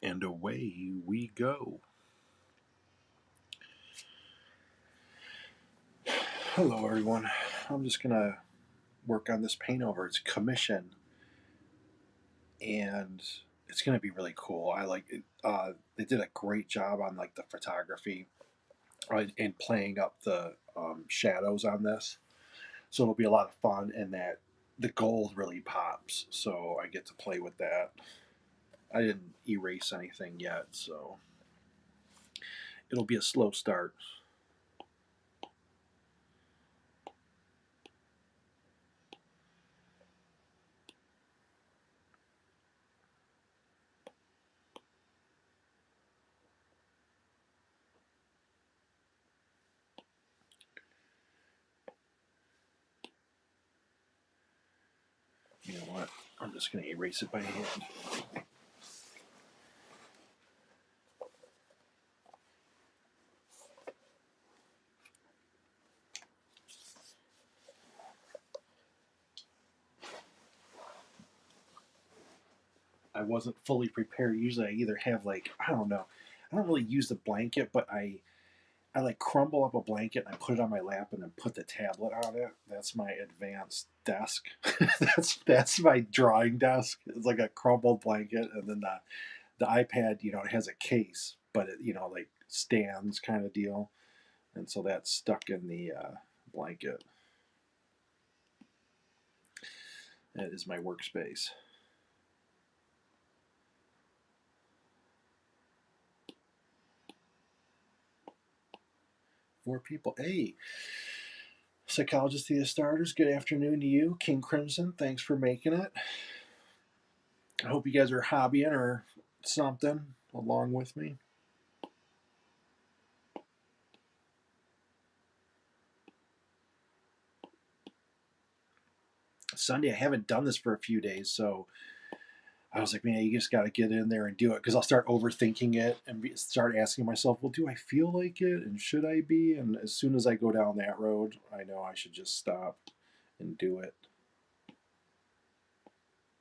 And away we go. Hello everyone. I'm just gonna work on this paint over. It's commission and it's gonna be really cool. I like it. They did a great job on like the photography and playing up the shadows on this. So it'll be a lot of fun and that the gold really pops. So I get to play with that. I didn't erase anything yet, so it'll be a slow start. You know what? I'm just going to erase it by hand. I wasn't fully prepared. Usually I either have like, I don't know, I don't really use the blanket, but I like crumble up a blanket and I put it on my lap and then put the tablet on it. That's my advanced desk. that's my drawing desk. It's like a crumbled blanket, and then the iPad, it has a case, but it like stands kind of deal, and so that's stuck in the blanket. That is my workspace. Four people. Hey, Psychologist Theater Starters, good afternoon to you. King Crimson, thanks for making it. I hope you guys are hobbying or something along with me. Sunday, I haven't done this for a few days, so I was like, man, you just got to get in there and do it, because I'll start overthinking it and start asking myself, well, do I feel like it and should I be? And as soon as I go down that road, I know I should just stop and do it.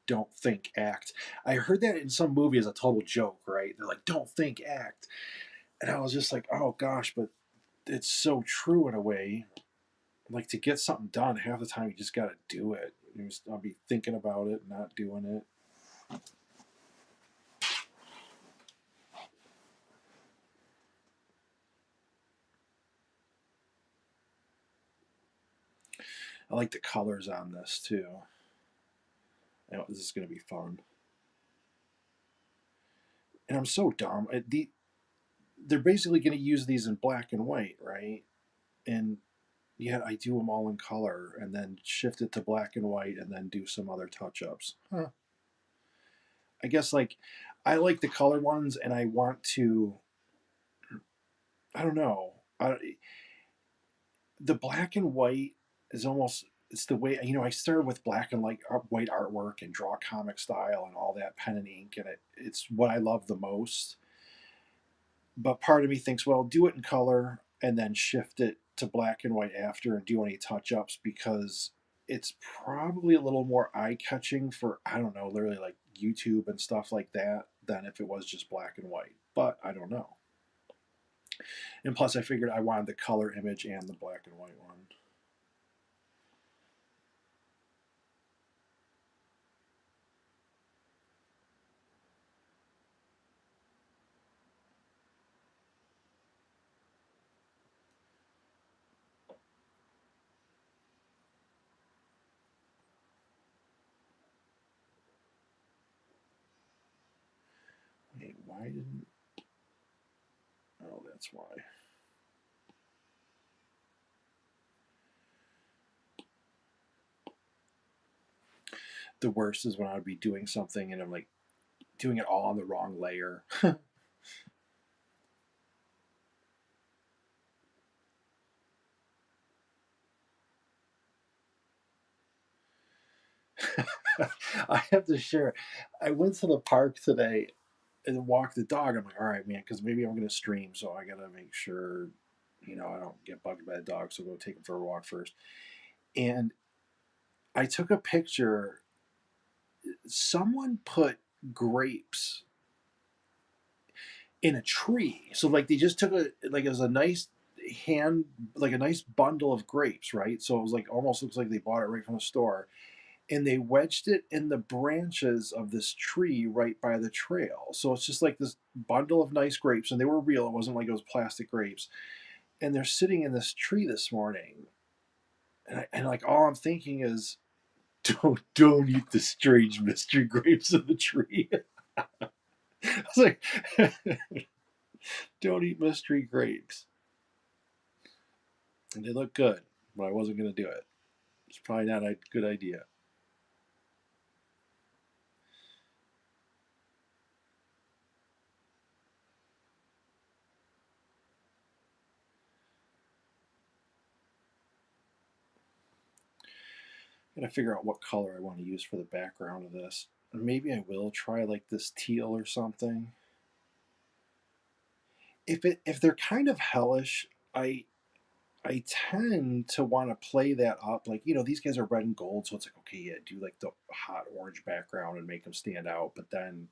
Don't think, act. I heard that in some movie as a total joke, right? They're like, don't think, act. And I was just like, oh gosh, but it's so true in a way. Like, to get something done, half the time you just got to do it. I'll be thinking about it, not doing it. I like the colors on this too. This is going to be fun. And I'm so dumb. They're basically going to use these in black and white, right? And yet I do them all in color and then shift it to black and white and then do some other touch ups. Huh. I guess like I like the color ones and I want to. I don't know. The black and white is almost, it's the way, I started with black and white artwork and draw comic style and all that, pen and ink, and it's what I love the most. But part of me thinks, well, do it in color and then shift it to black and white after and do any touch ups, because it's probably a little more eye catching for, I don't know, literally like YouTube and stuff like that, than if it was just black and white. But I don't know. And plus, I figured I wanted the color image and the black and white one. Wait, why didn't. Oh, that's why. The worst is when I would be doing something and I'm like doing it all on the wrong layer. I have to share. I went to the park today and walked the dog. I'm like, all right, man, because maybe I'm going to stream, so I got to make sure, I don't get bugged by the dog. So go take him for a walk first. And I took a picture. Someone put grapes in a tree. So like they just took a like it was a nice hand like a nice bundle of grapes, right? So it was like almost looks like they bought it right from the store, and they wedged it in the branches of this tree right by the trail. So it's just like this bundle of nice grapes, and they were real. It wasn't like it was plastic grapes. And they're sitting in this tree this morning, and like all I'm thinking is, don't eat the strange mystery grapes in the tree. I was like, don't eat mystery grapes. And they look good, but I wasn't going to do it. It's probably not a good idea. I gotta figure out what color I want to use for the background of this. Maybe I will try like this teal or something. If they're kind of hellish, I tend to want to play that up. Like, these guys are red and gold, so it's like, okay, yeah, do like the hot orange background and make them stand out. But then,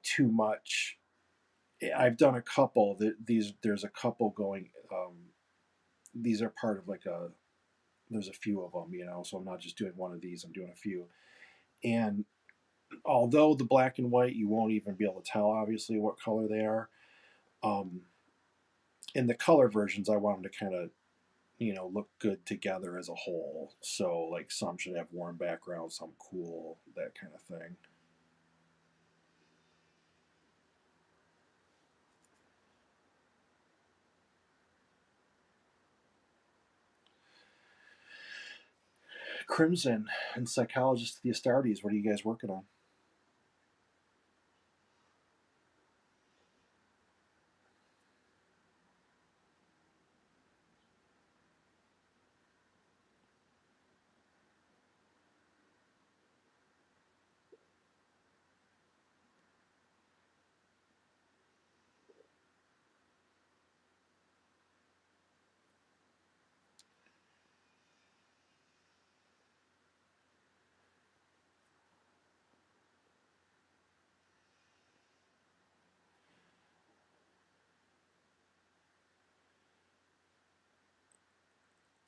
too much. I've done a couple. There's a couple going. These are part of like a. There's a few of them, so I'm not just doing one of these. I'm doing a few. And although the black and white, you won't even be able to tell, obviously, what color they are. Um, in the color versions, I want them to kind of look good together as a whole. So like some should have warm backgrounds, some cool, that kind of thing. Crimson and Psychologist of the Astartes, what are you guys working on?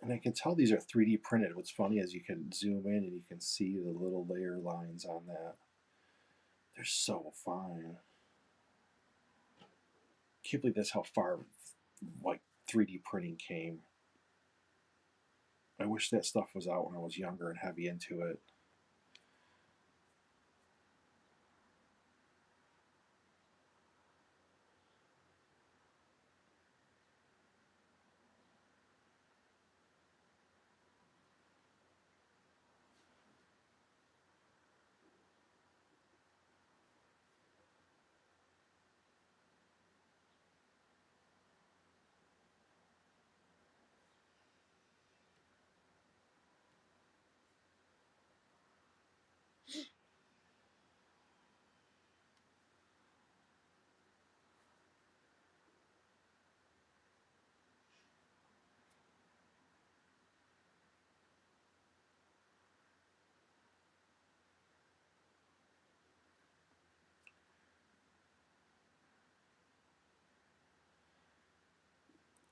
And I can tell these are 3D printed. What's funny is you can zoom in and you can see the little layer lines on that. They're so fine. Can't believe that's how far like 3D printing came. I wish that stuff was out when I was younger and heavy into it.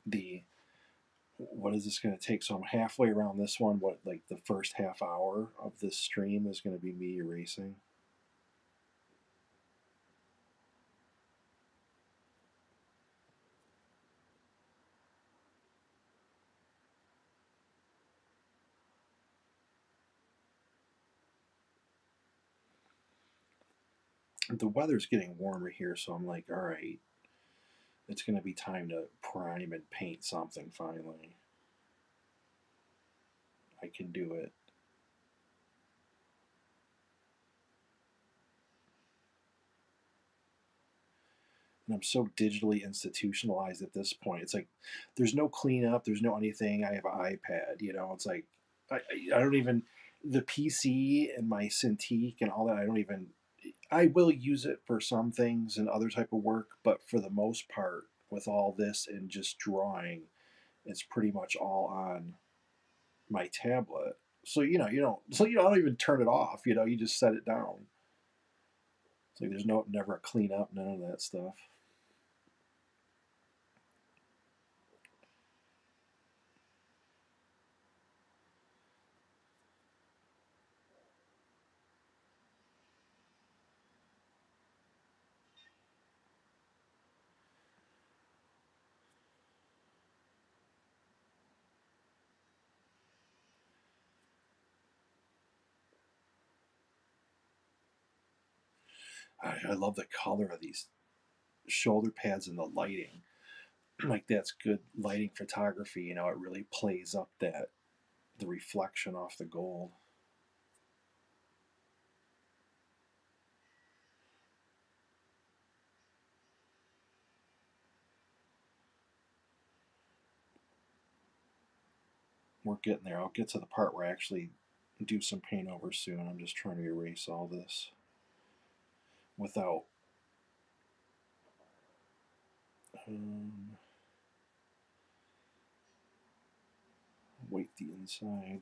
The What is this going to take? So I'm halfway around this one. What, like the first half hour of this stream is going to be me erasing? The weather's getting warmer here, so I'm like, all right, it's going to be time to prime and paint something finally. I can do it. And I'm so digitally institutionalized at this point. It's like there's no cleanup, there's no anything. I have an iPad, It's like I don't even the PC and my Cintiq and all that. I don't even. I will use it for some things and other type of work, but for the most part, with all this and just drawing, it's pretty much all on my tablet. So you don't even turn it off. You just set it down. It's like there's never a cleanup, none of that stuff. I love the color of these shoulder pads and the lighting. Like that's good lighting photography. You know, it really plays up that the reflection off the gold. We're getting there. I'll get to the part where I actually do some paint over soon. I'm just trying to erase all this without um, weight the inside.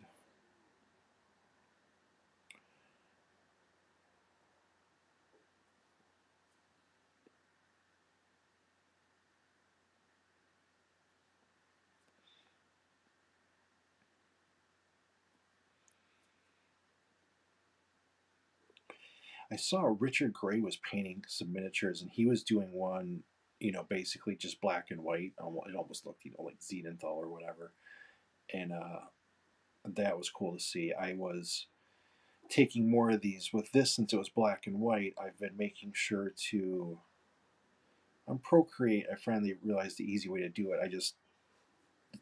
I saw Richard Gray was painting some miniatures, and he was doing one, you know, basically just black and white. It almost looked, you know, like Zenithal or whatever, and that was cool to see. I was taking more of these with this since it was black and white. I've been making sure to on Procreate. I finally realized the easy way to do it. I just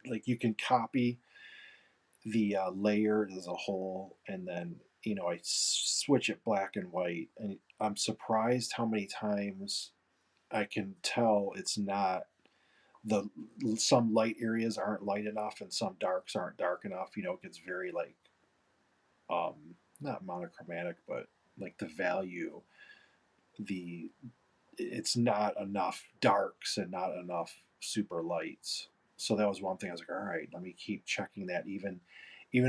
like you can copy the layer as a whole, and then you know I switch it black and white, and I'm surprised how many times I can tell it's not the some light areas aren't light enough and some darks aren't dark enough. You know, it gets very like not monochromatic, but like the value, the it's not enough darks and not enough super lights. So that was one thing I was like, all right, let me keep checking that. Even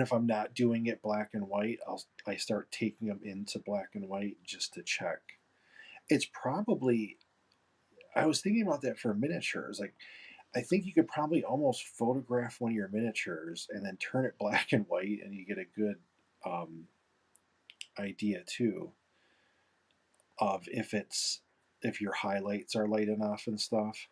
if I'm not doing it black and white, I start taking them into black and white just to check. It's probably I was thinking about that for miniatures. Like I think you could probably almost photograph one of your miniatures and then turn it black and white, and you get a good um, idea too of if your highlights are light enough and stuff.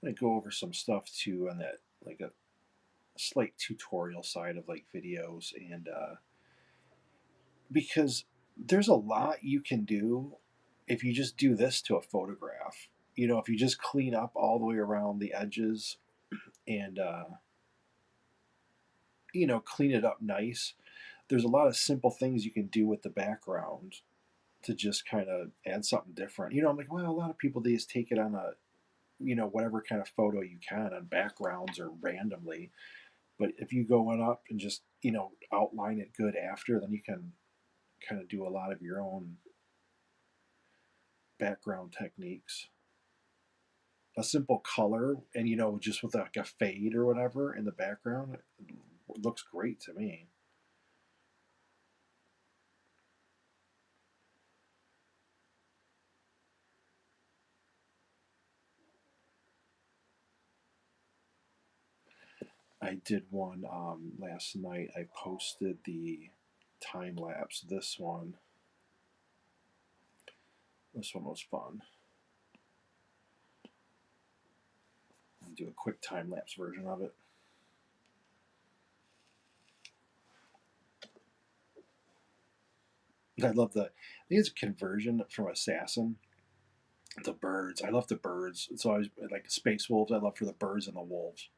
I'm gonna go over some stuff too on that, like a slight tutorial side of like videos, and because there's a lot you can do if you just do this to a photograph. You know, if you just clean up all the way around the edges and you know clean it up nice. There's a lot of simple things you can do with the background to just kind of add something different. You know, I'm like, well, a lot of people they just take it on a you know whatever kind of photo you can on backgrounds or randomly. But if you go on up and just you know outline it good after, then you can kind of do a lot of your own background techniques. A simple color and you know just with like a fade or whatever in the background it looks great to me. I did one last night. I posted the time lapse. This one was fun. I'll do a quick time lapse version of it. I love the. I think it's a conversion from Assassin. The birds. I love the birds. It's always like space wolves. I love for the birds and the wolves.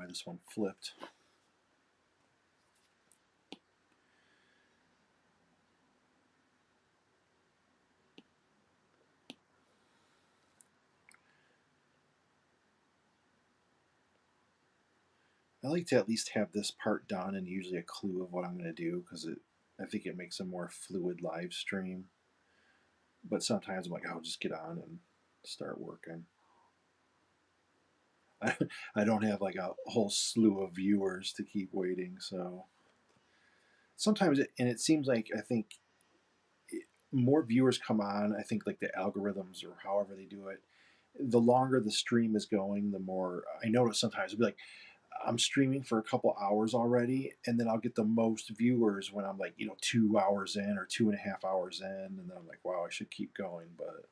why this one flipped. I like to at least have this part done and usually a clue of what I'm going to do, because I think it makes a more fluid live stream. But sometimes I'm like, I'll just get on and start working. I don't have like a whole slew of viewers to keep waiting, so sometimes and it seems like, I think more viewers come on, I think, like the algorithms or however they do it, the longer the stream is going, the more I notice sometimes it'll be like, I'm streaming for a couple hours already, and then I'll get the most viewers when I'm like, 2 hours in or 2.5 hours in, and then I'm like, wow, I should keep going, but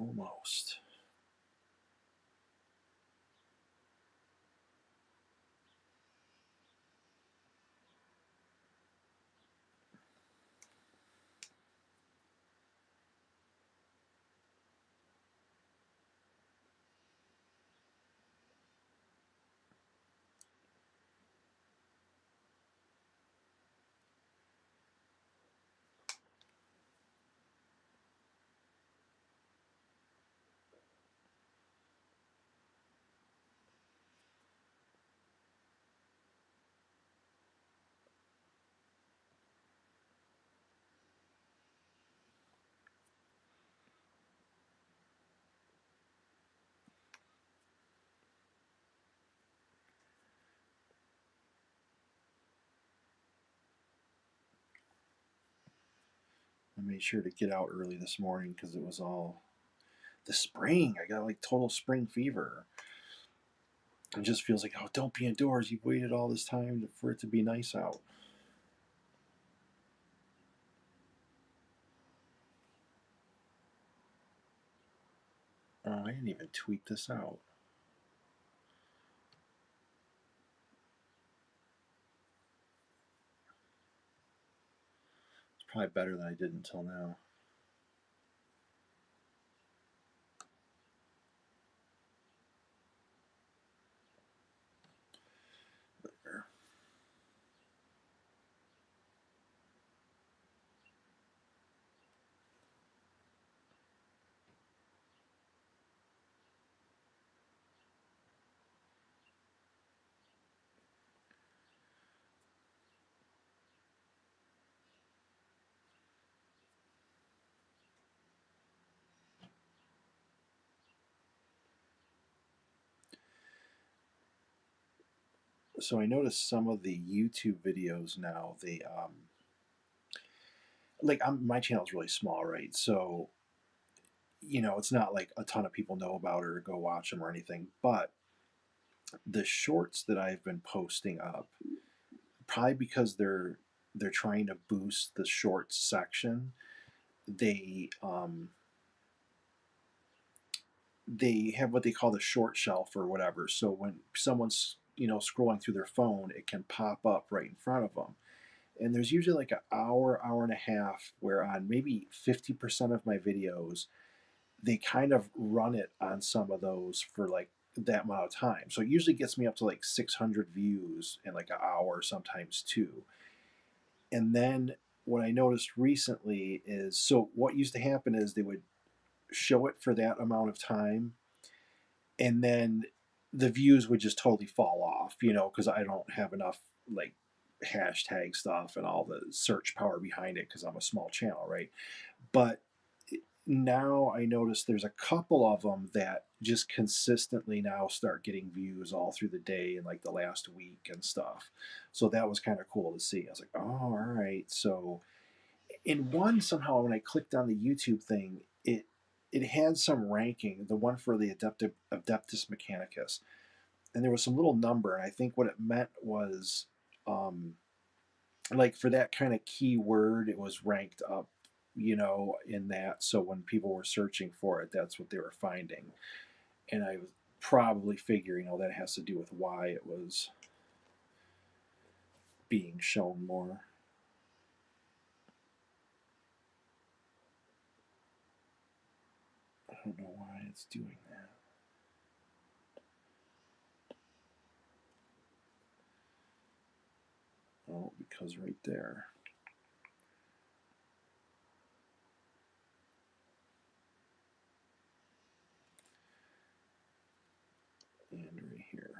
almost. I made sure to get out early this morning because it was all the spring. I got like total spring fever. It just feels like, oh, don't be indoors. You've waited all this time for it to be nice out. Oh, I didn't even tweet this out. It's probably better than I did until now. There. So I noticed some of the YouTube videos now, they like, my channel's really small, right? So it's not like a ton of people know about it or go watch them or anything. But the shorts that I've been posting up, probably because they're trying to boost the shorts section, they have what they call the short shelf or whatever. So when someone's scrolling through their phone, it can pop up right in front of them. And there's usually like an hour and a half where on maybe 50% of my videos, they kind of run it on some of those for like that amount of time. So it usually gets me up to like 600 views in like an hour, sometimes two. And then what I noticed recently is, so what used to happen is they would show it for that amount of time, and then the views would just totally fall off, because I don't have enough like hashtag stuff and all the search power behind it because I'm a small channel, right? But now I notice there's a couple of them that just consistently now start getting views all through the day and like the last week and stuff. So that was kind of cool to see. I was like, oh, all right. So in one, somehow when I clicked on the YouTube thing, it had some ranking, the one for the Adeptus Mechanicus, and there was some little number, and I think what it meant was, um, like for that kind of keyword, it was ranked up, in that. So when people were searching for it, that's what they were finding. And I was probably figuring, that has to do with why it was being shown more. I don't know why it's doing that. Oh, because right there. And right here.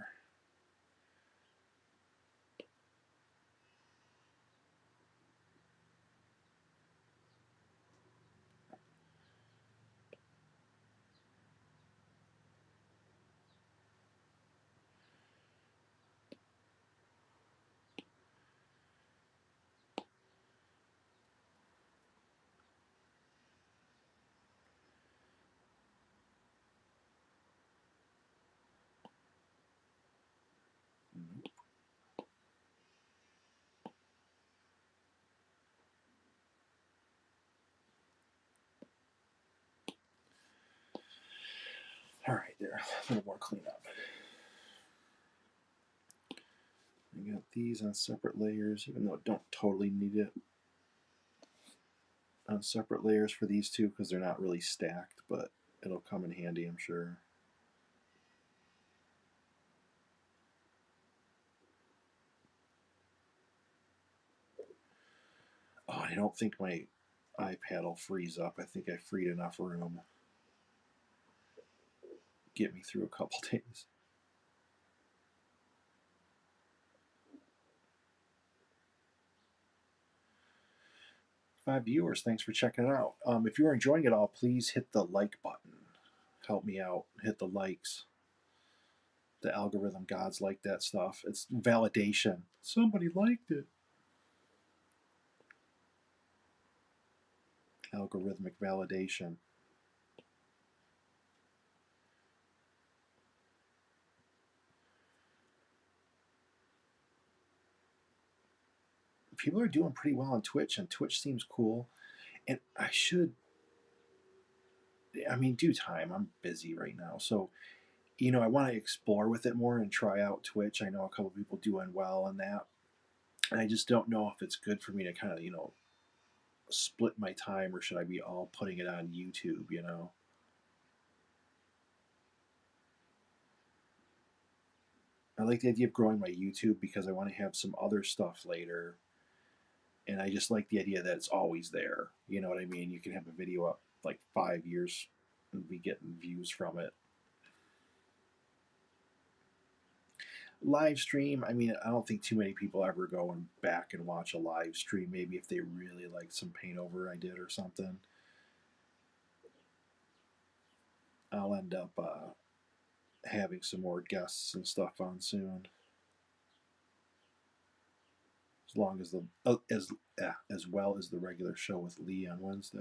All right, there. A little more cleanup. I got these on separate layers, even though I don't totally need it on separate layers for these two because they're not really stacked, but it'll come in handy, I'm sure. Oh, I don't think my iPad will freeze up. I think I freed enough room. Get me through a couple days. 5 viewers, thanks for checking it out. If you're enjoying it all, please hit the like button. Help me out. Hit the likes. The algorithm gods like that stuff. It's validation. Somebody liked it. Algorithmic validation. People are doing pretty well on Twitch, and Twitch seems cool. And due time. I'm busy right now. So, I want to explore with it more and try out Twitch. I know a couple people doing well on that. And I just don't know if it's good for me to kind of, split my time, or should I be all putting it on YouTube. I like the idea of growing my YouTube because I want to have some other stuff later. And I just like the idea that it's always there. You know what I mean? You can have a video up like 5 years and be getting views from it. Live stream, I mean, I don't think too many people ever go and back and watch a live stream. Maybe if they really like some paintover I did or something. I'll end up having some more guests and stuff on soon. As long as as well as the regular show with Lee on Wednesday.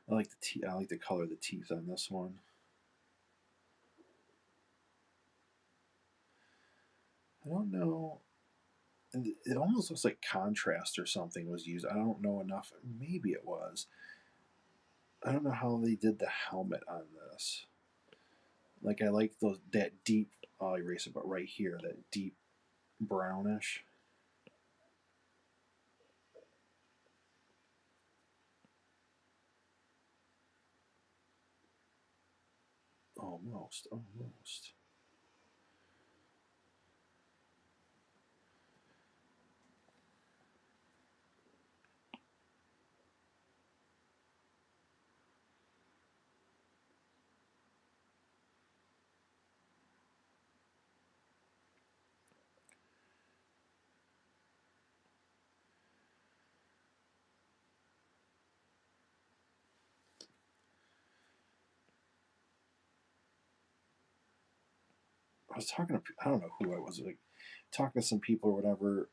I like the color of the teeth on this one. I don't know. It almost looks like contrast or something was used. I don't know enough. Maybe it was. I don't know how they did the helmet on this. Like I like that deep. I'll erase it, but right here, that deep brownish. Almost. I was talking to, I don't know who I was, like talking to some people or whatever,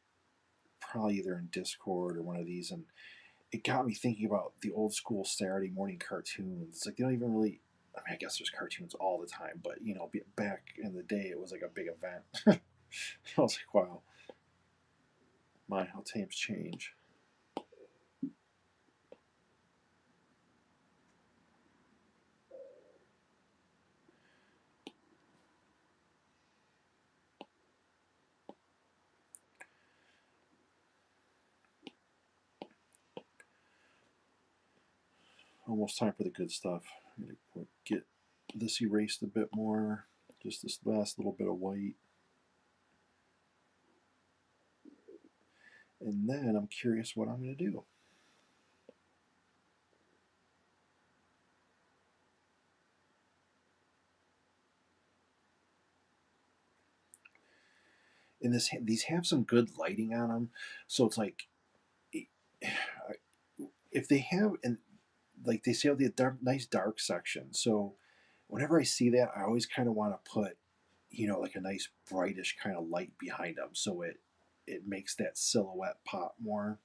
probably either in Discord or one of these, and it got me thinking about the old school Saturday morning cartoons. Like they don't even really. I mean, I guess there's cartoons all the time, but you know, back in the day, it was like a big event. I was like, wow, my how times change. Almost time for the good stuff. I'm gonna get this erased a bit more. Just this last little bit of white. And then I'm curious what I'm going to do. And these have some good lighting on them, so it's like if they have, and like they say, the dark, nice dark section. So whenever I see that, I always kind of want to put, you know, like a nice brightish kind of light behind them, so it makes that silhouette pop more.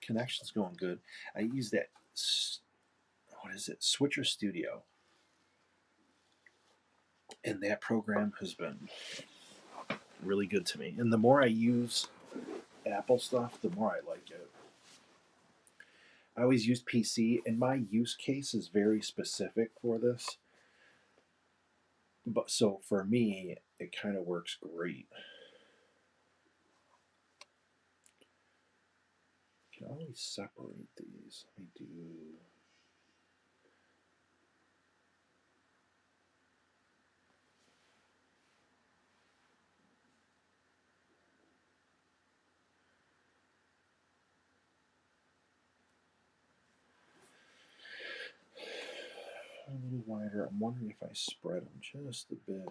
Connection's going good. I use that. What is it? Switcher Studio, and that program has been really good to me. And the more I use Apple stuff, the more I like it. I always use PC, and my use case is very specific for this. But so for me, it kind of works great. I can always separate these. Let me do. A little wider. I'm wondering if I spread them just a bit.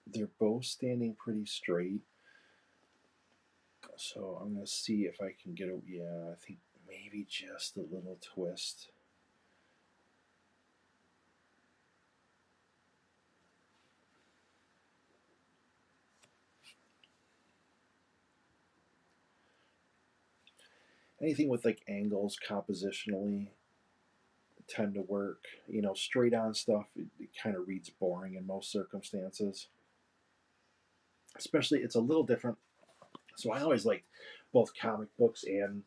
They're both standing pretty straight. So I'm going to see if I can get a. Yeah, I think maybe just a little twist. Anything with like angles compositionally tend to work. You know, straight on stuff, it kind of reads boring in most circumstances. Especially, it's a little different. So I always liked both comic books and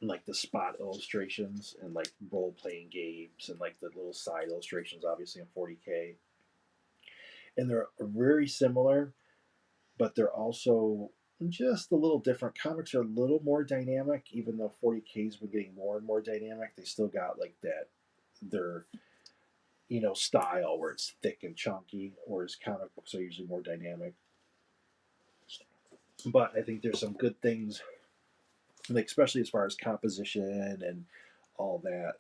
like the spot illustrations and like role playing games and like the little side illustrations, obviously in 40K. And they're very similar, but they're also just a little different. Comics are a little more dynamic, even though 40K's been getting more and more dynamic. They still got like that their style where it's thick and chunky, whereas comic books are usually more dynamic. But I think there's some good things, like especially as far as composition and all that,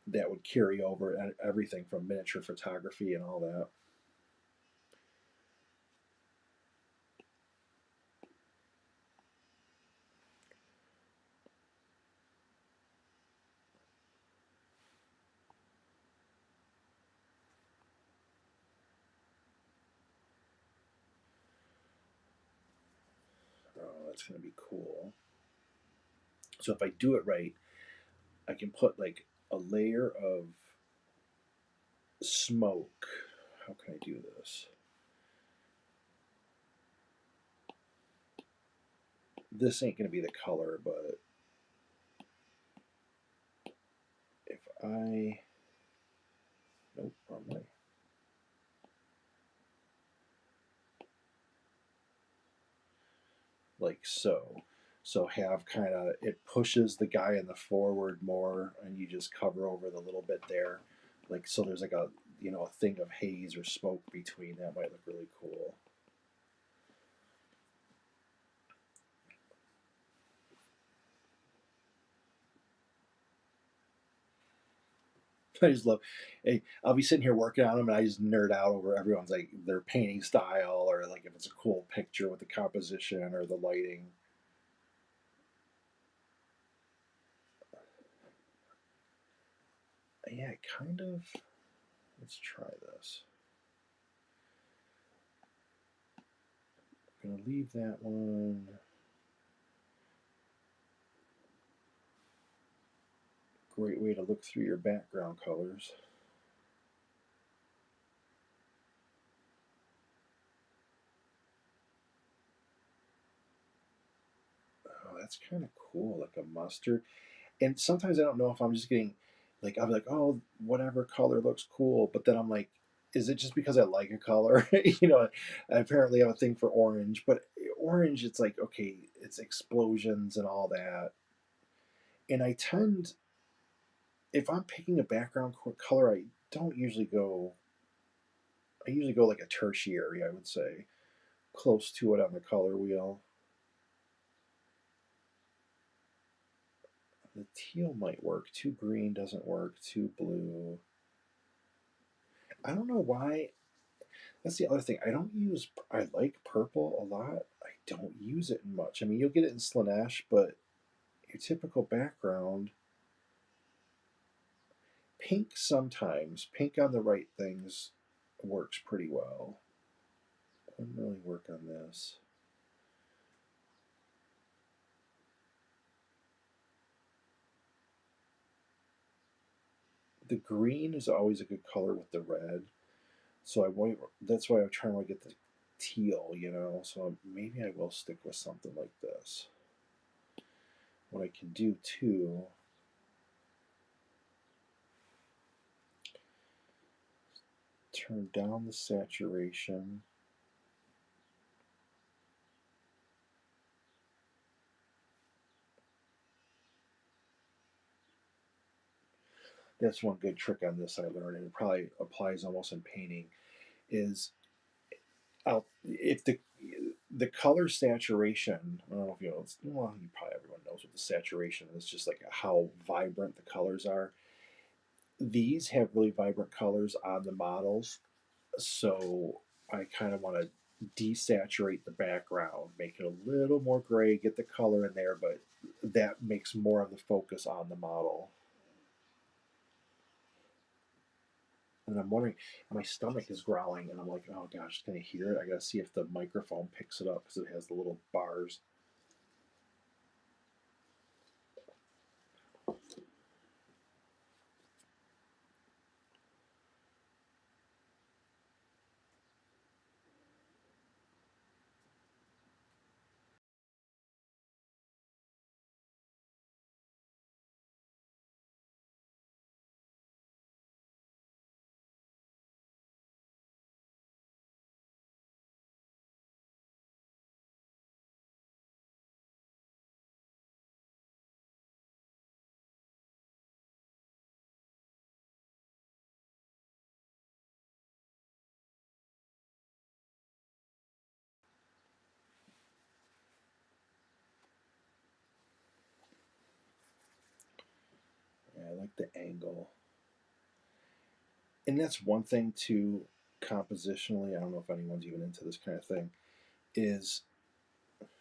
that would carry over everything from miniature photography and all that. Oh, that's going to be cool. So if I do it right, I can put like a layer of smoke. How can I do this? This ain't going to be the color, but if I Nope, wrong way. Like so. So have kind of, it pushes the guy in the forward more, and you just cover over the little bit there. Like, so there's like a, a thing of haze or smoke between. That might look really cool. I just love. Hey, I'll be sitting here working on them, and I just nerd out over everyone's like their painting style, or like if it's a cool picture with the composition or the lighting. Yeah, kind of. Let's try this. I'm gonna leave that one. Great way to look through your background colors. Oh, that's kind of cool, like a mustard. And sometimes I don't know if I'm just getting, like, I'll be like, oh, whatever color looks cool, but then I'm like, is it just because I like a color? I apparently have a thing for orange, but orange, it's like, okay, it's explosions and all that. And I tend, if I'm picking a background color, I usually go like a tertiary, I would say, close to it on the color wheel. The teal might work. Too green doesn't work. Too blue. I don't know why. That's the other thing. I like purple a lot. I don't use it much. I mean, you'll get it in Slanesh, but your typical background, pink sometimes. Pink on the right things works pretty well. Wouldn't really work on this. The green is always a good color with the red. So that's why I'm trying to get the teal. So maybe I will stick with something like this. What I can do too, turn down the saturation. That's one good trick on this I learned, and it probably applies almost in painting. Is if the color saturation. I don't know if you know. Well, you probably everyone knows what the saturation is. Just like how vibrant the colors are. These have really vibrant colors on the models, so I kind of want to desaturate the background, make it a little more gray, get the color in there, but that makes more of the focus on the model. And I'm wondering, my stomach is growling, and I'm like, oh gosh, can I hear it? I gotta see if the microphone picks it up because it has the little bars. Yeah, I like the angle. And that's one thing too, compositionally. I don't know if anyone's even into this kind of thing. Is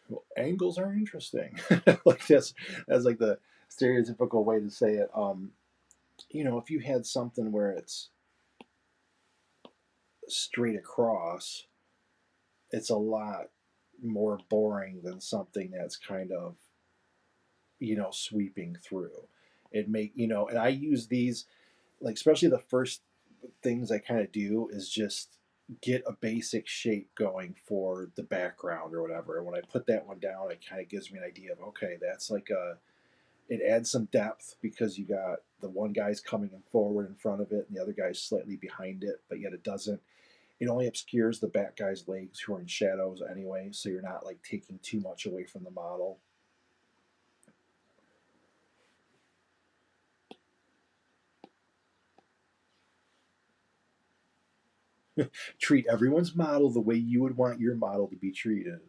well, angles are interesting. Like that's like the stereotypical way to say it. If you had something where it's straight across, it's a lot more boring than something that's kind of sweeping through. And I use these, like, especially the first things I kind of do is just get a basic shape going for the background or whatever. And when I put that one down, it kind of gives me an idea of, okay, that's like It adds some depth because you got the one guy's coming in forward in front of it and the other guy's slightly behind it, but yet it doesn't. It only obscures the back guy's legs who are in shadows anyway, so you're not like taking too much away from the model. Treat everyone's model the way you would want your model to be treated.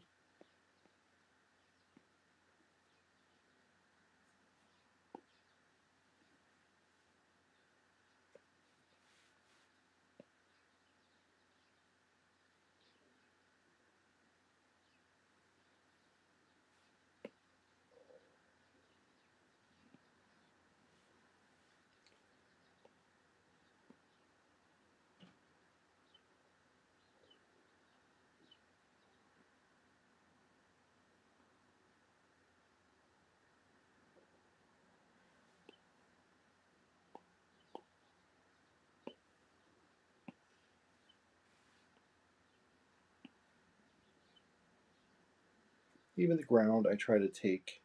Even the ground, I try to take.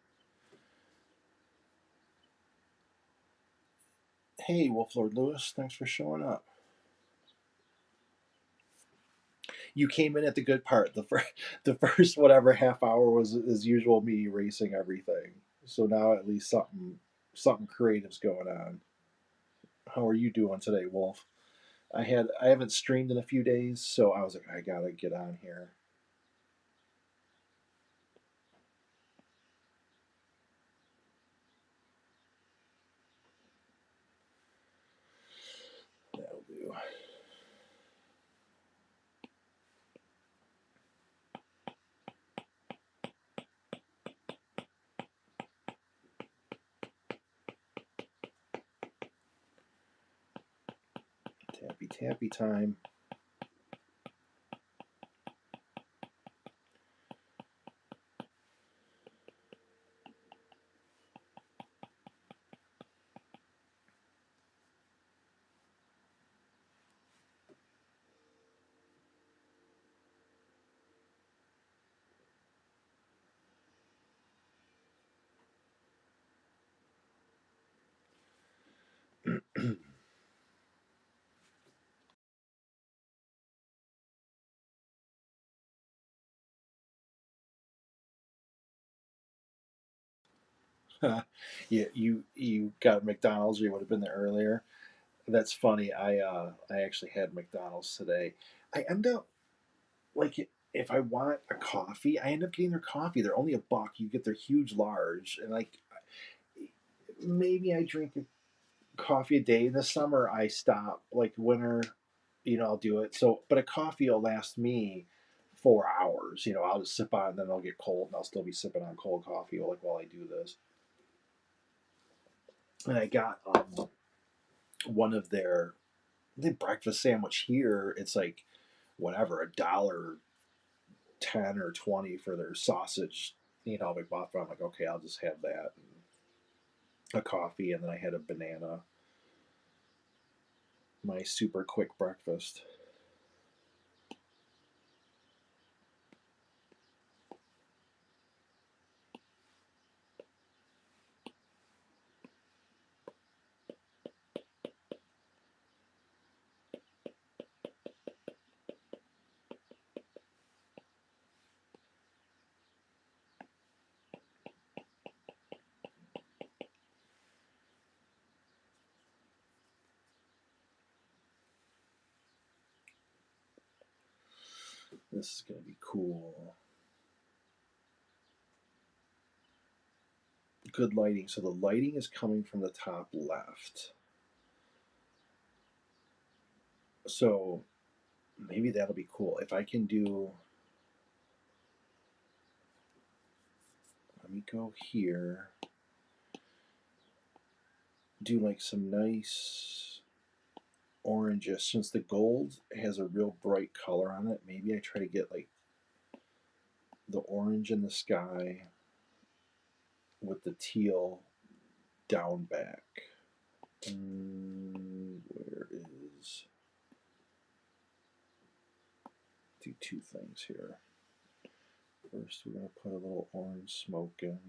Hey, Wolf Lord Lewis, thanks for showing up. You came in at the good part. The first whatever half hour was as usual me erasing everything. So now at least something creative's going on. How are you doing today, Wolf? I haven't streamed in a few days, so I was like, I gotta get on here. That'll do. Tappy tappy time. Yeah, you got McDonald's. Or you would have been there earlier. That's funny. I actually had McDonald's today. I end up like if I want a coffee, I end up getting their coffee. They're only $1. You get their huge large, and like maybe I drink a coffee a day. In the summer, I stop. Like winter, I'll do it. So, but a coffee will last me 4 hours. I'll just sip on, it, and then it'll get cold, and I'll still be sipping on cold coffee like while I do this. And I got one of the breakfast sandwich here. It's like whatever, $1.10 or $1.20 for their sausage. McMuffin. I'm like, okay, I'll just have that and a coffee, and then I had a banana. My super quick breakfast. This is gonna be cool. Good lighting. So the lighting is coming from the top left. So maybe that'll be cool. If I can do, let me go here, do like some nice oranges. Since the gold has a real bright color on it, maybe I try to get like the orange in the sky with the teal down back. Where is, do two things here. First, we're going to put a little orange smoke in.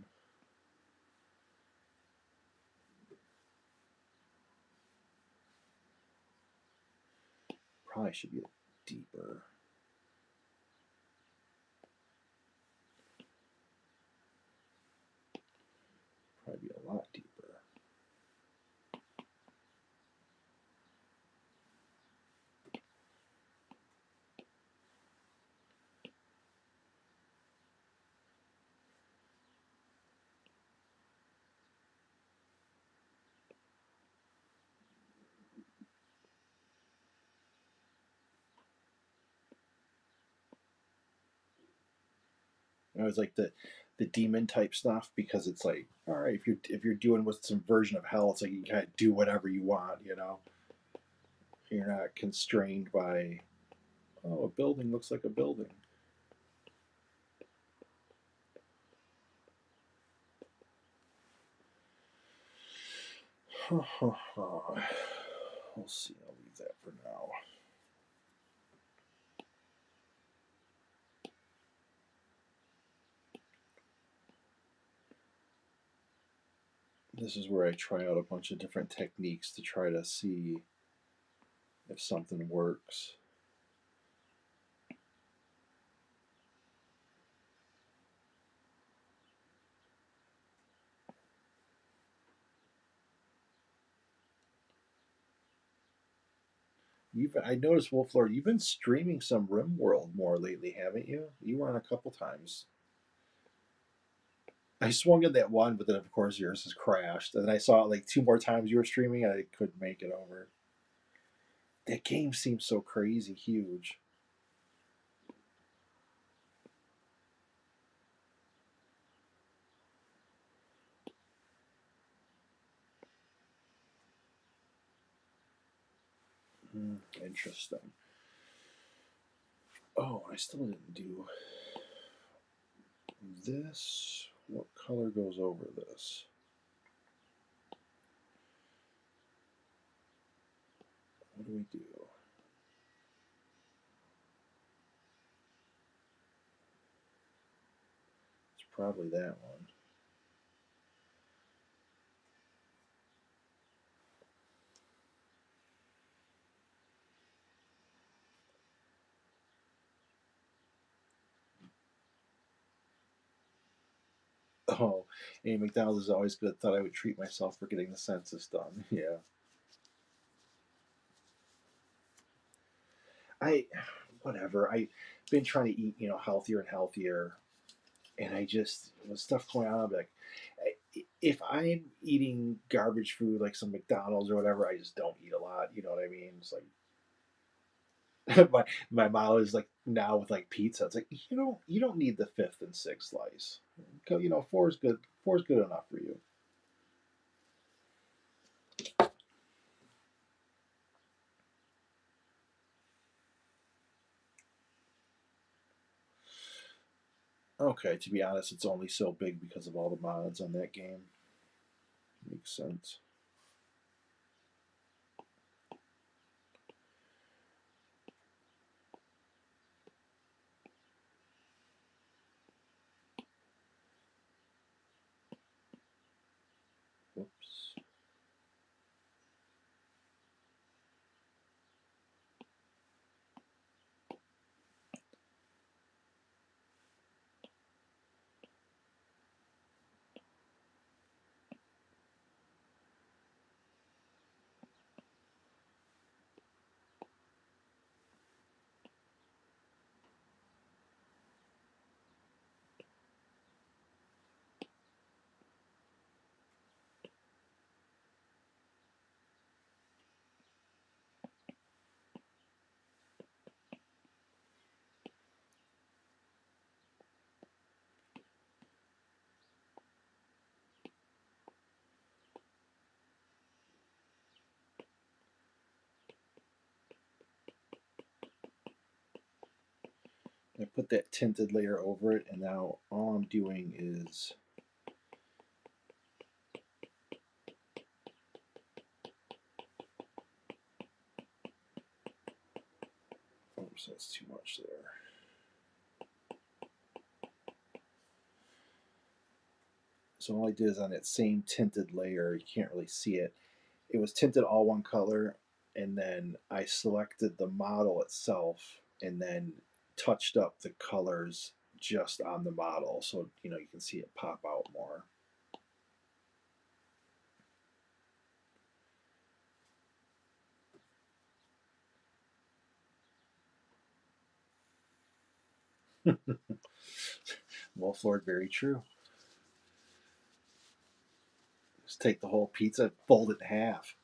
Probably should be deeper. Probably be a lot deeper. I always like the demon type stuff because it's like, all right, if you're doing with some version of hell, it's like you kind of do whatever you want, you know. You're not constrained by, oh, a building looks like a building. We'll see. I'll leave that for now. This is where I try out a bunch of different techniques to try to see if something works. I noticed, Wolflord, you've been streaming some RimWorld more lately, haven't you? You were on a couple times. I swung in that one, but then of course yours has crashed. And then I saw it like two more times you were streaming, and I couldn't make it over. That game seems so crazy huge. Interesting. Oh, I still didn't do this. What color goes over this? What do we do? It's probably that one. Oh, Amy McDonald is always good. Thought I would treat myself for getting the census done. Yeah. Whatever. I've been trying to eat, healthier and healthier. And I just, with stuff going on, I'm like, if I'm eating garbage food like some McDonald's or whatever, I just don't eat a lot. You know what I mean? It's like my mom is like now with like pizza. It's like you don't need the fifth and sixth slice. Four is good. Four is good enough for you. Okay, to be honest, it's only so big because of all the mods on that game. Makes sense. Whoops. I put that tinted layer over it, and now all I'm doing is oops, that's too much there. So all I did is on that same tinted layer, you can't really see it. It was tinted all one color, and then I selected the model itself and then touched up the colors just on the model so you know you can see it pop out more. Wolf Lord, very true. Just take the whole pizza, fold it in half.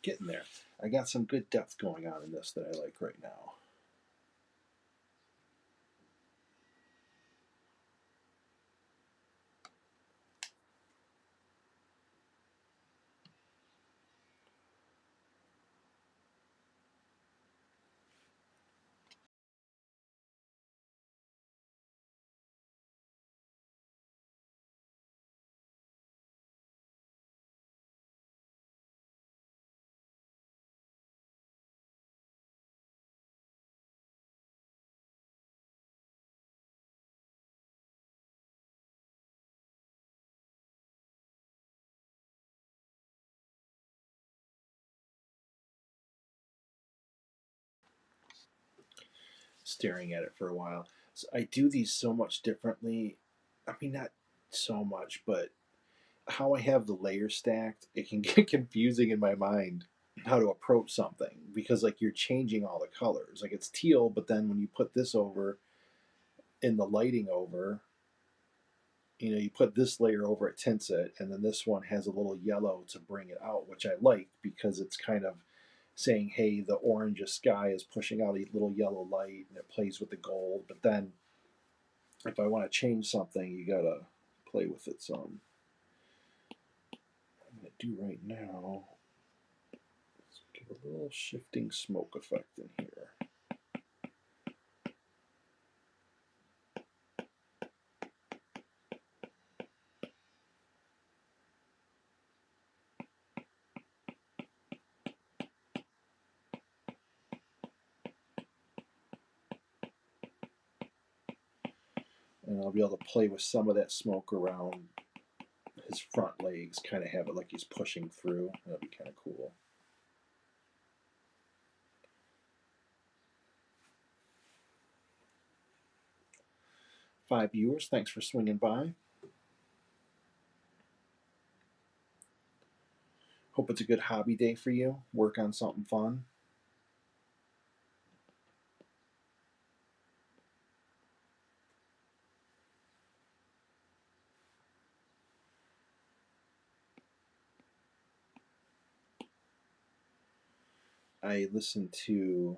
Getting there. I got some good depth going on in this that I like right now. Staring at it for a while. So I do these so much differently. I mean, not so much, but how I have the layers stacked, it can get confusing in my mind how to approach something because like you're changing all the colors. Like it's teal, but then when you put this over in the lighting over, you know, you put this layer over, it tints it, and then this one has a little yellow to bring it out, which I like because it's kind of saying, hey, the orange sky is pushing out a little yellow light and it plays with the gold. But then if I want to change something, you gotta play with it some. I'm gonna do right now. Let's give a little shifting smoke effect in here. And I'll be able to play with some of that smoke around his front legs, kind of have it like he's pushing through. That'd be kind of cool. Five viewers, thanks for swinging by. Hope it's a good hobby day for you. Work on something fun. I listen to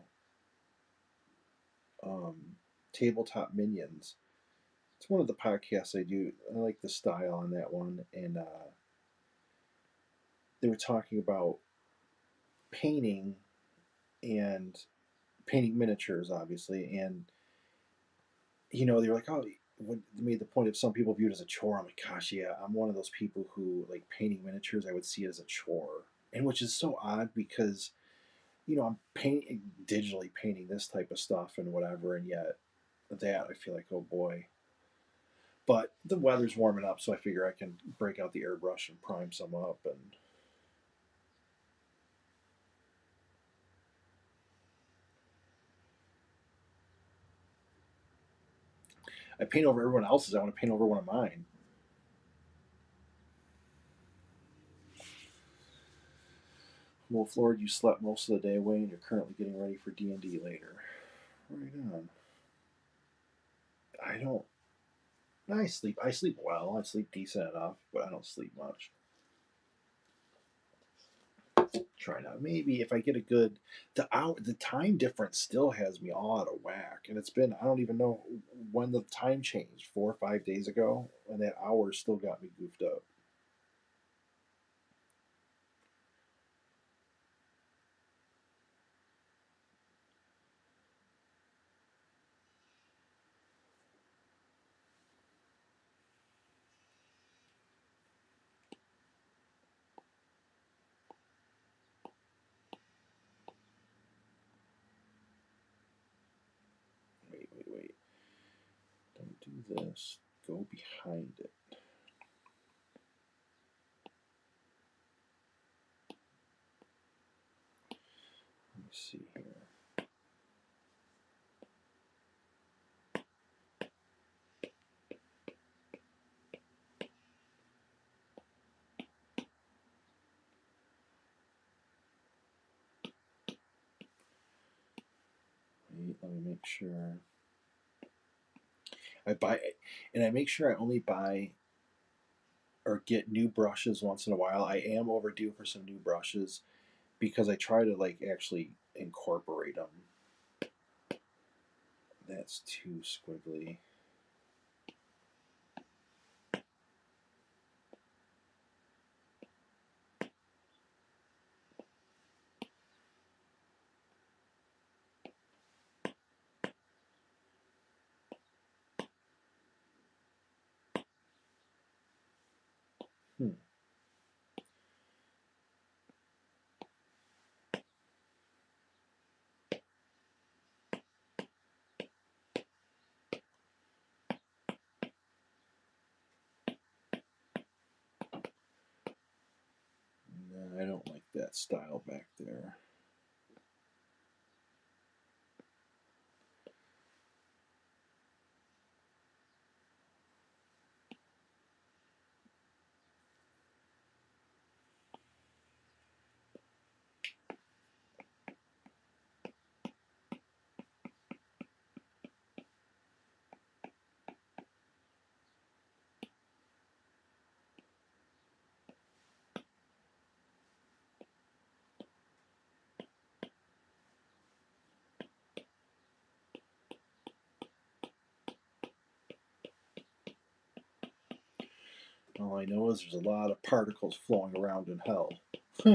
Tabletop Minions. It's one of the podcasts I do. I like the style on that one, and they were talking about painting and painting miniatures, obviously, and you know they were like, oh, when they made the point of some people view it as a chore. I'm like, gosh, yeah, I'm one of those people who like painting miniatures. I would see it as a chore, and which is so odd because you know I'm painting digitally painting this type of stuff and whatever, and yet that I feel like, oh boy. But the weather's warming up, so I figure I can break out the airbrush and prime some up. And I paint over everyone else's. I want to paint over one of mine. Wolf Lord, you slept most of the day away, and you're currently getting ready for D&D later. Right on. I don't. I sleep. I sleep well. I sleep decent enough, but I don't sleep much. Try not. Maybe if I get a good, the time difference still has me all out of whack, and it's been, I don't even know when the time changed, 4 or 5 days ago, and that hour still got me goofed up. Wait. Don't do this. Go behind it. Let me see here. Wait, let me make sure. I buy, and I make sure I only buy or get new brushes once in a while. I am overdue for some new brushes because I try to like actually incorporate them. That's too squiggly. Hmm. No, I don't like that style back there. All I know is there's a lot of particles flowing around in hell. I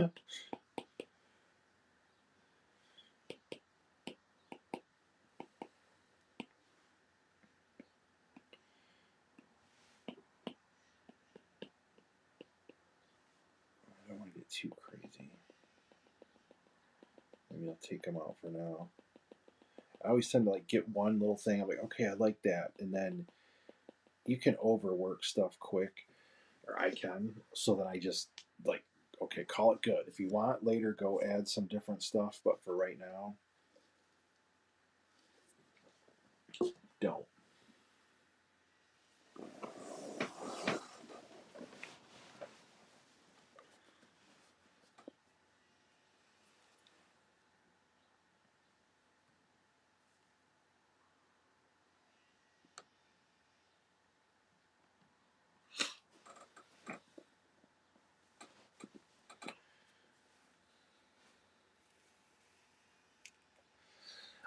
don't want to get too crazy. Maybe I'll take them out for now. I always tend to like get one little thing. I'm like, okay, I like that, and then you can overwork stuff quick, or I can. So then I just like, okay, call it good. If you want later, go add some different stuff. But for right now, don't.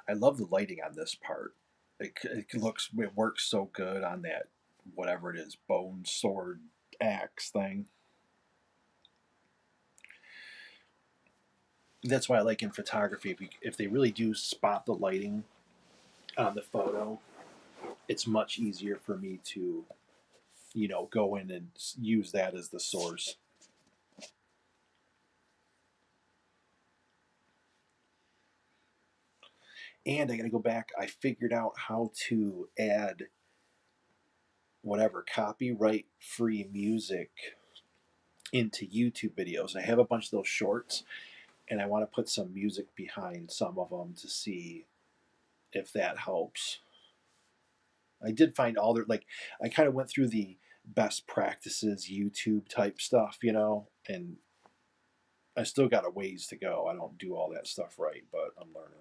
I love the lighting on this part. It works so good on that whatever it is, bone sword axe thing. That's why I like in photography if they really do spot the lighting on the photo, it's much easier for me to go in and use that as the source. And I got to go back. I figured out how to add whatever copyright free music into YouTube videos. And I have a bunch of those shorts, and I want to put some music behind some of them to see if that helps. I did find all their like I kind of went through the best practices YouTube type stuff, and I still got a ways to go. I don't do all that stuff right, but I'm learning.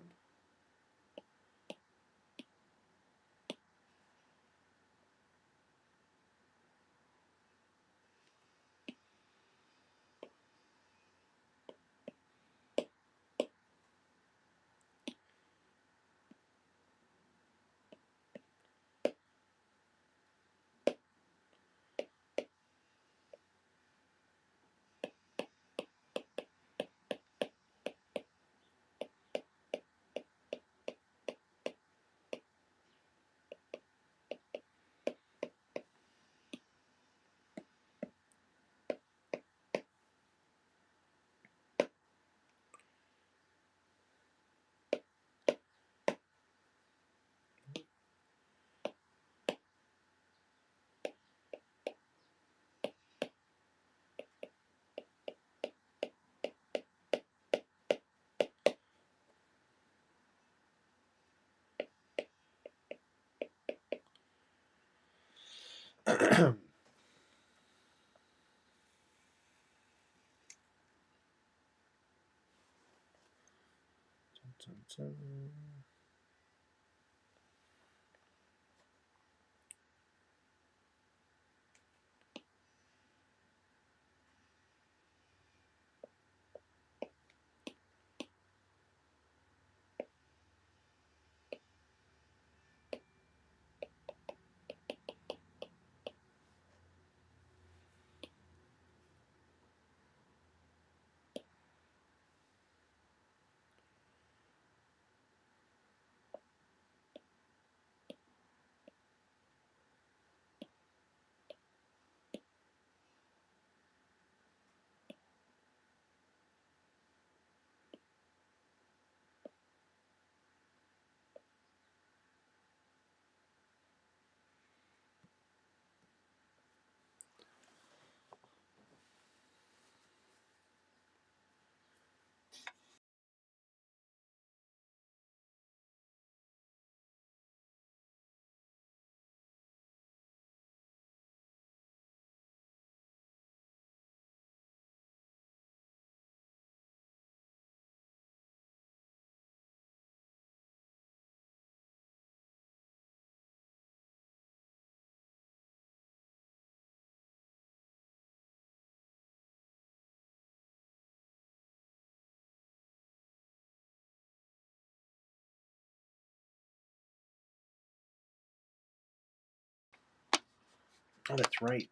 Oh, that's right.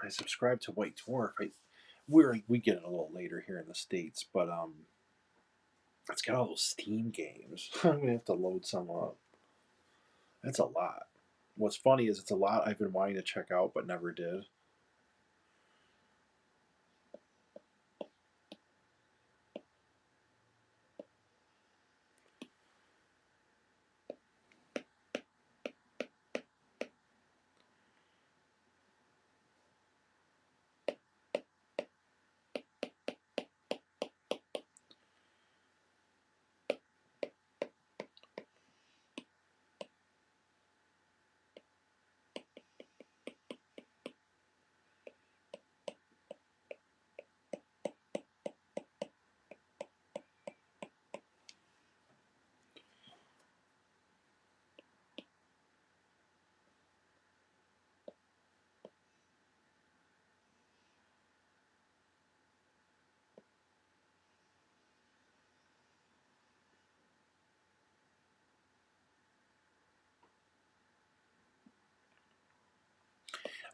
I subscribe to White Dwarf. We get it a little later here in the States, but it's got all those Steam games. I'm gonna have to load some up. That's a lot. What's funny is it's a lot I've been wanting to check out but never did.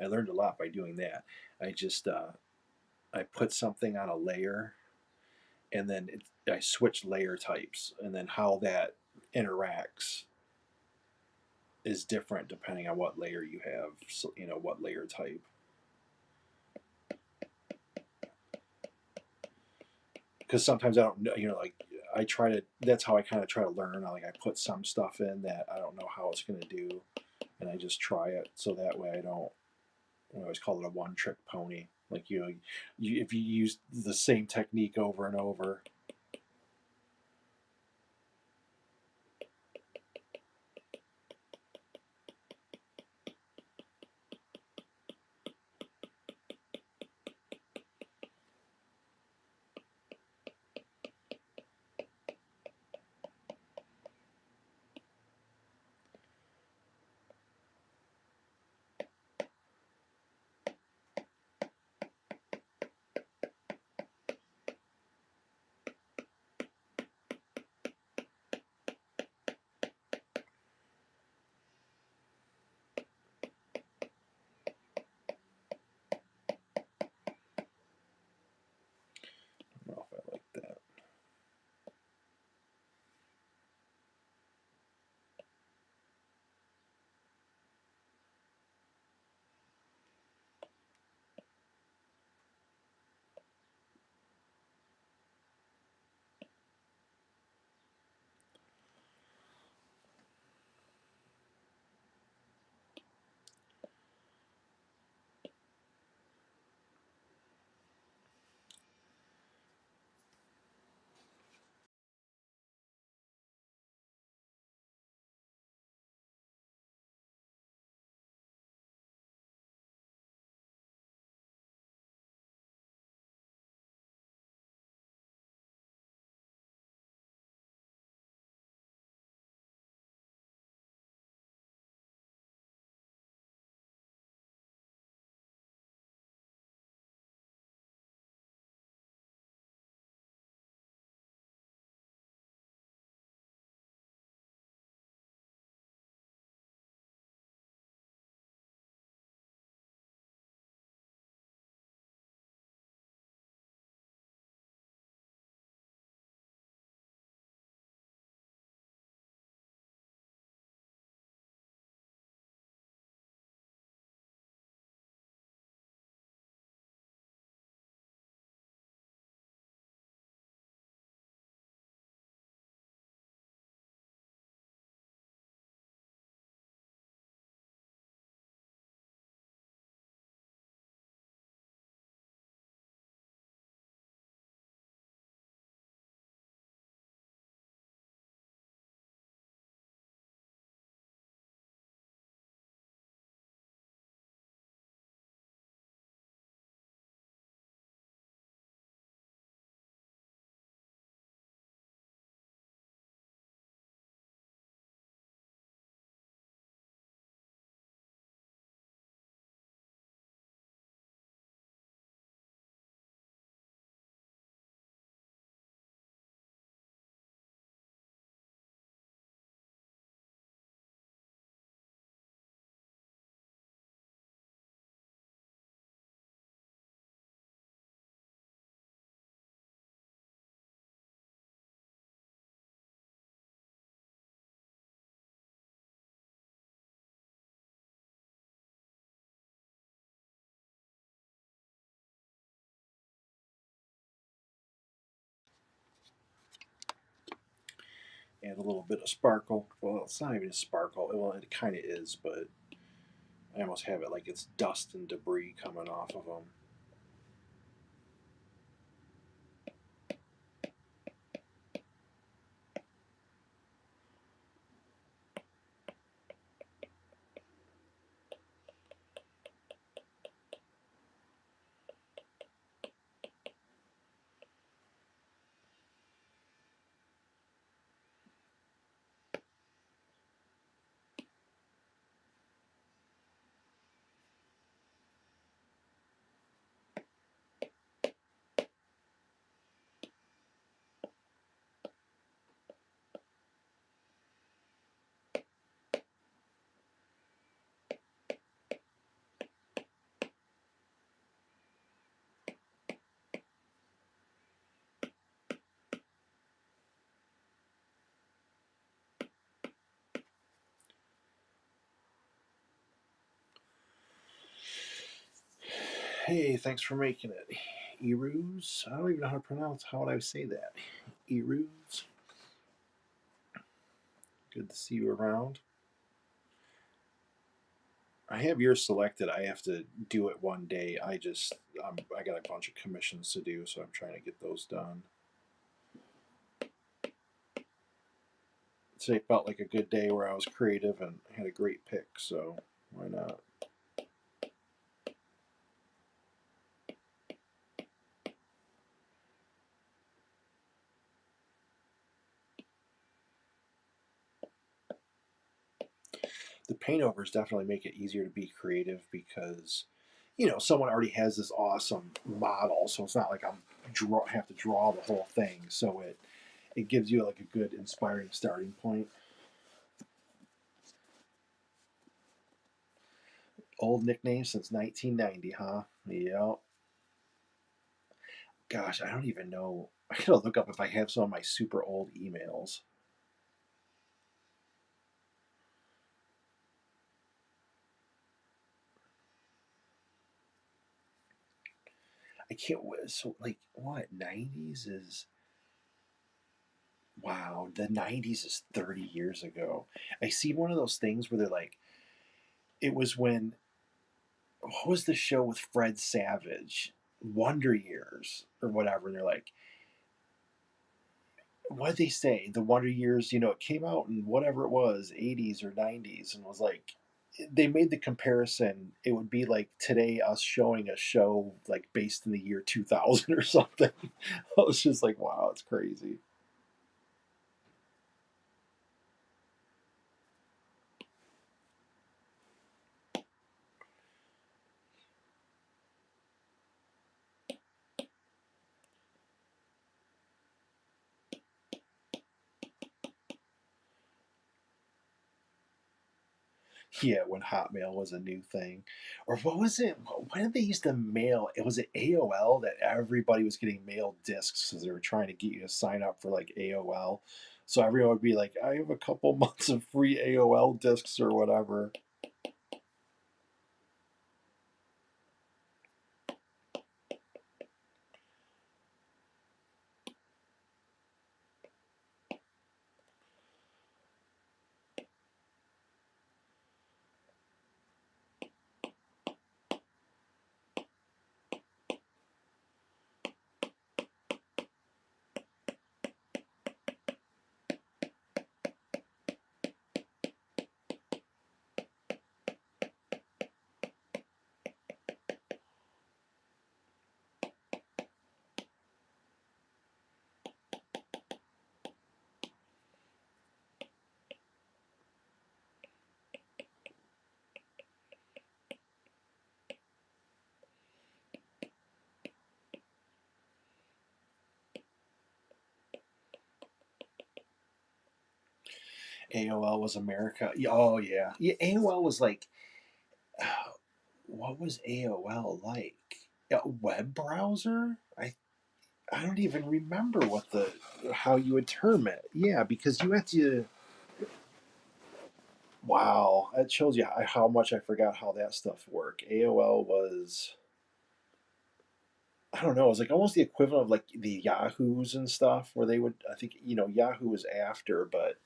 I learned a lot by doing that. I just I put something on a layer, and then I switch layer types, and then how that interacts is different depending on what layer you have. So, what layer type. Because sometimes I don't know. Like I try to. That's how I kind of try to learn. Like I put some stuff in that I don't know how it's going to do, and I just try it so that way I don't. I always call it a one-trick pony. Like if you use the same technique over and over. Add a little bit of sparkle. Well, it's not even a sparkle. Well, it kind of is, but I almost have it like it's dust and debris coming off of them. Hey, thanks for making it. Eruz? I don't even know how to pronounce. How would I say that? Eruz? Good to see you around. I have yours selected. I have to do it one day. I got a bunch of commissions to do, so I'm trying to get those done. Today felt like a good day where I was creative and had a great pick, so why not? The paintovers definitely make it easier to be creative because, someone already has this awesome model, so it's not like have to draw the whole thing. So it gives you like a good inspiring starting point. Old nickname since 1990, huh? Yep. Gosh, I don't even know. I gotta look up if I have some of my super old emails. I can't. So like what? 90s is wow. The 90s is 30 years ago. I see one of those things where they're like, it was when what was the show with Fred Savage? Wonder Years or whatever. And they're like, what did they say? The Wonder Years, it came out in whatever it was, 80s or 90s, and was like, they made the comparison. It would be like today us showing a show like based in the year 2000 or something. I was just like, wow, it's crazy. Yeah, when Hotmail was a new thing. Or what was it? When did they used to mail? It was it AOL that everybody was getting mailed discs because they were trying to get you to sign up for like AOL. So everyone would be like, I have a couple months of free AOL discs or whatever. AOL was America. Oh yeah, yeah. AOL was like, what was AOL like? A web browser? I don't even remember what the how you would term it. Yeah, because you had to. Wow, that shows you how much I forgot how that stuff worked. AOL was I don't know, it was like almost the equivalent of like the Yahoos and stuff, where they would, I think, Yahoo was after, but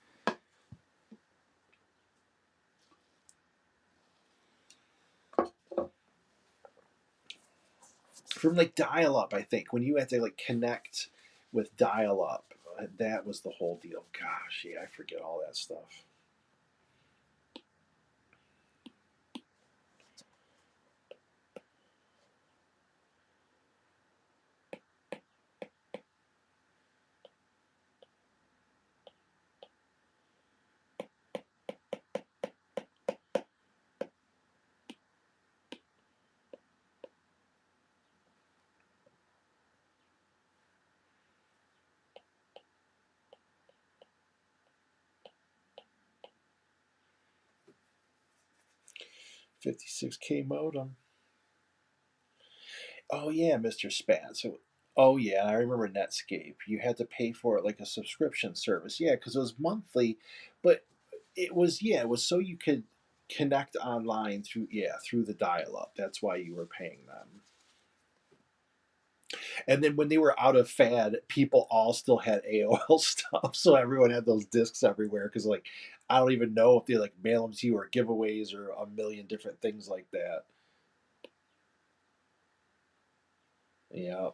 from like dial up, I think, when you had to like connect with dial up, that was the whole deal. Gosh, yeah, I forget all that stuff. $56K modem. Oh yeah, Mr. Spat. So, oh yeah, I remember Netscape. You had to pay for it like a subscription service. Yeah, because it was monthly, but it was so you could connect online through the dial up. That's why you were paying them. And then when they were out of fad, people all still had AOL stuff, so everyone had those discs everywhere. Because like, I don't even know if they like mail them to you or giveaways or a million different things like that. Yeah,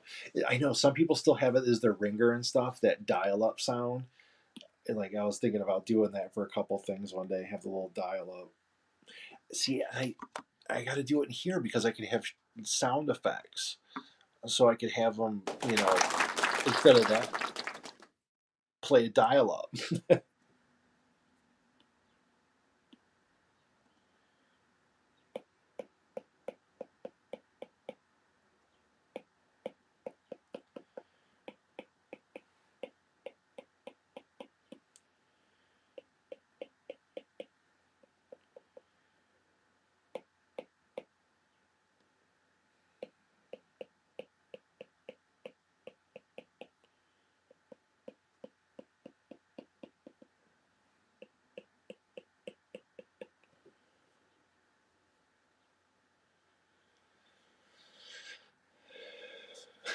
I know some people still have it as their ringer and stuff. That dial-up sound, and like I was thinking about doing that for a couple things one day. Have the little dial-up. See, I got to do it in here because I can have sound effects, so I could have them, instead of that, play a dial-up.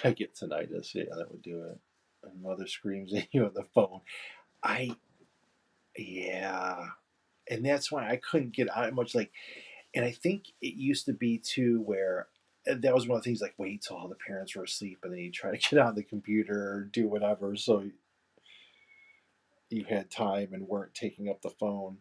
I get tinnitus. Yeah, that would do it. And mother screams at you on the phone. I Yeah, and that's why I couldn't get out much. Like, and I think it used to be too where that was one of the things, like wait till all the parents were asleep and then you try to get on the computer or do whatever, so you had time and weren't taking up the phone.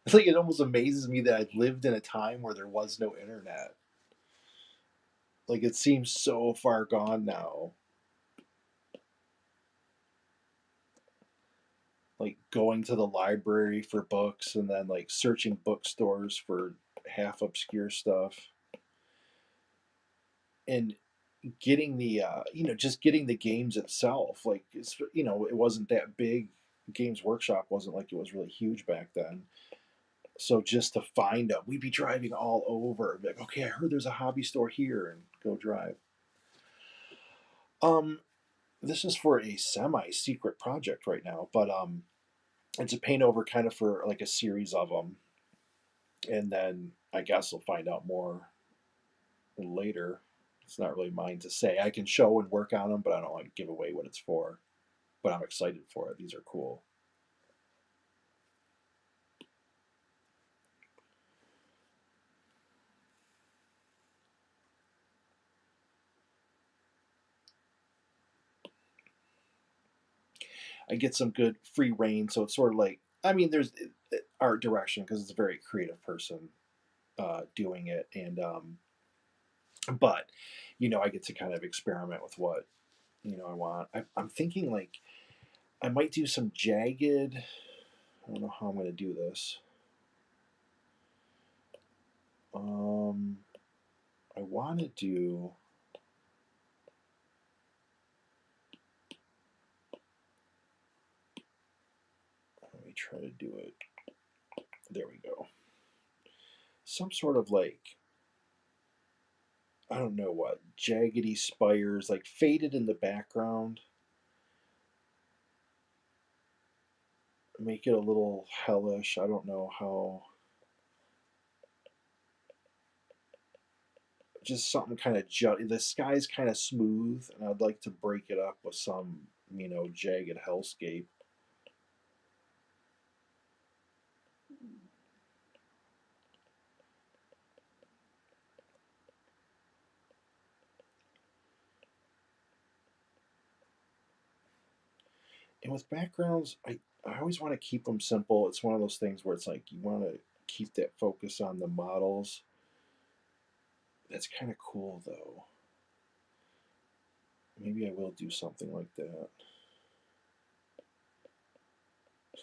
It's like it almost amazes me that I lived in a time where there was no internet. Like it seems so far gone now. Like going to the library for books and then like searching bookstores for half obscure stuff and getting the just getting the games itself. Like it wasn't that big. Games Workshop wasn't like it was really huge back then. So just to find them, we'd be driving all over. Like, okay, I heard there's a hobby store here, and go drive. Um, this is for a semi-secret project right now, but it's a paint over kind of for like a series of them, and then I guess we'll find out more later. It's not really mine to say. I can show and work on them, but I don't want to give away what it's for. But I'm excited for it. These are cool. I get some good free reign, so it's sort of like, I mean, there's art direction because it's a very creative person doing it, and but I get to kind of experiment with what I want. I'm thinking like I might do some jagged. I don't know how I'm going to do this. Um, I want to do. Let me try to do it. There we go. Some sort of like, I don't know what, jaggedy spires, like faded in the background. make it a little hellish. I don't know how. Just something kind of the sky's kind of smooth, and I'd like to break it up with some, jagged hellscape. And with backgrounds, I always want to keep them simple. It's one of those things where it's like you want to keep that focus on the models. That's kind of cool, though. Maybe I will do something like that.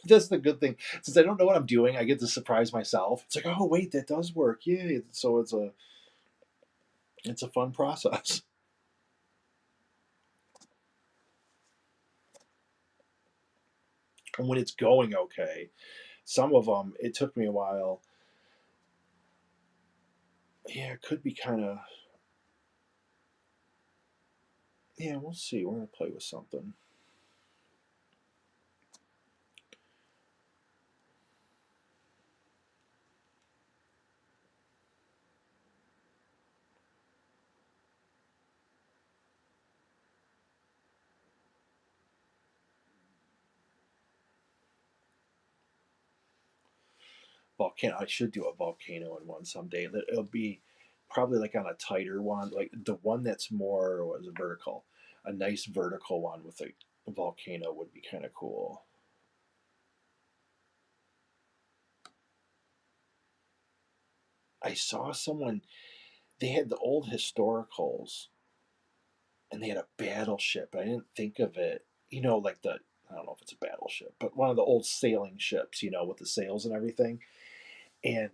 That's the good thing. Since I don't know what I'm doing, I get to surprise myself. It's like, oh wait, that does work. Yay! So it's a fun process. And when it's going okay, some of them it took me a while. Yeah, it could be kind of. Yeah, we'll see. We're gonna play with something. Volcano. I should do a volcano in one someday. It'll be probably like on a tighter one, like the one that's more was vertical. A nice vertical one with a volcano would be kind of cool. I saw someone. They had the old historicals, and they had a battleship. I didn't think of it. Like the I don't know if it's a battleship, but one of the old sailing ships. With the sails and everything. And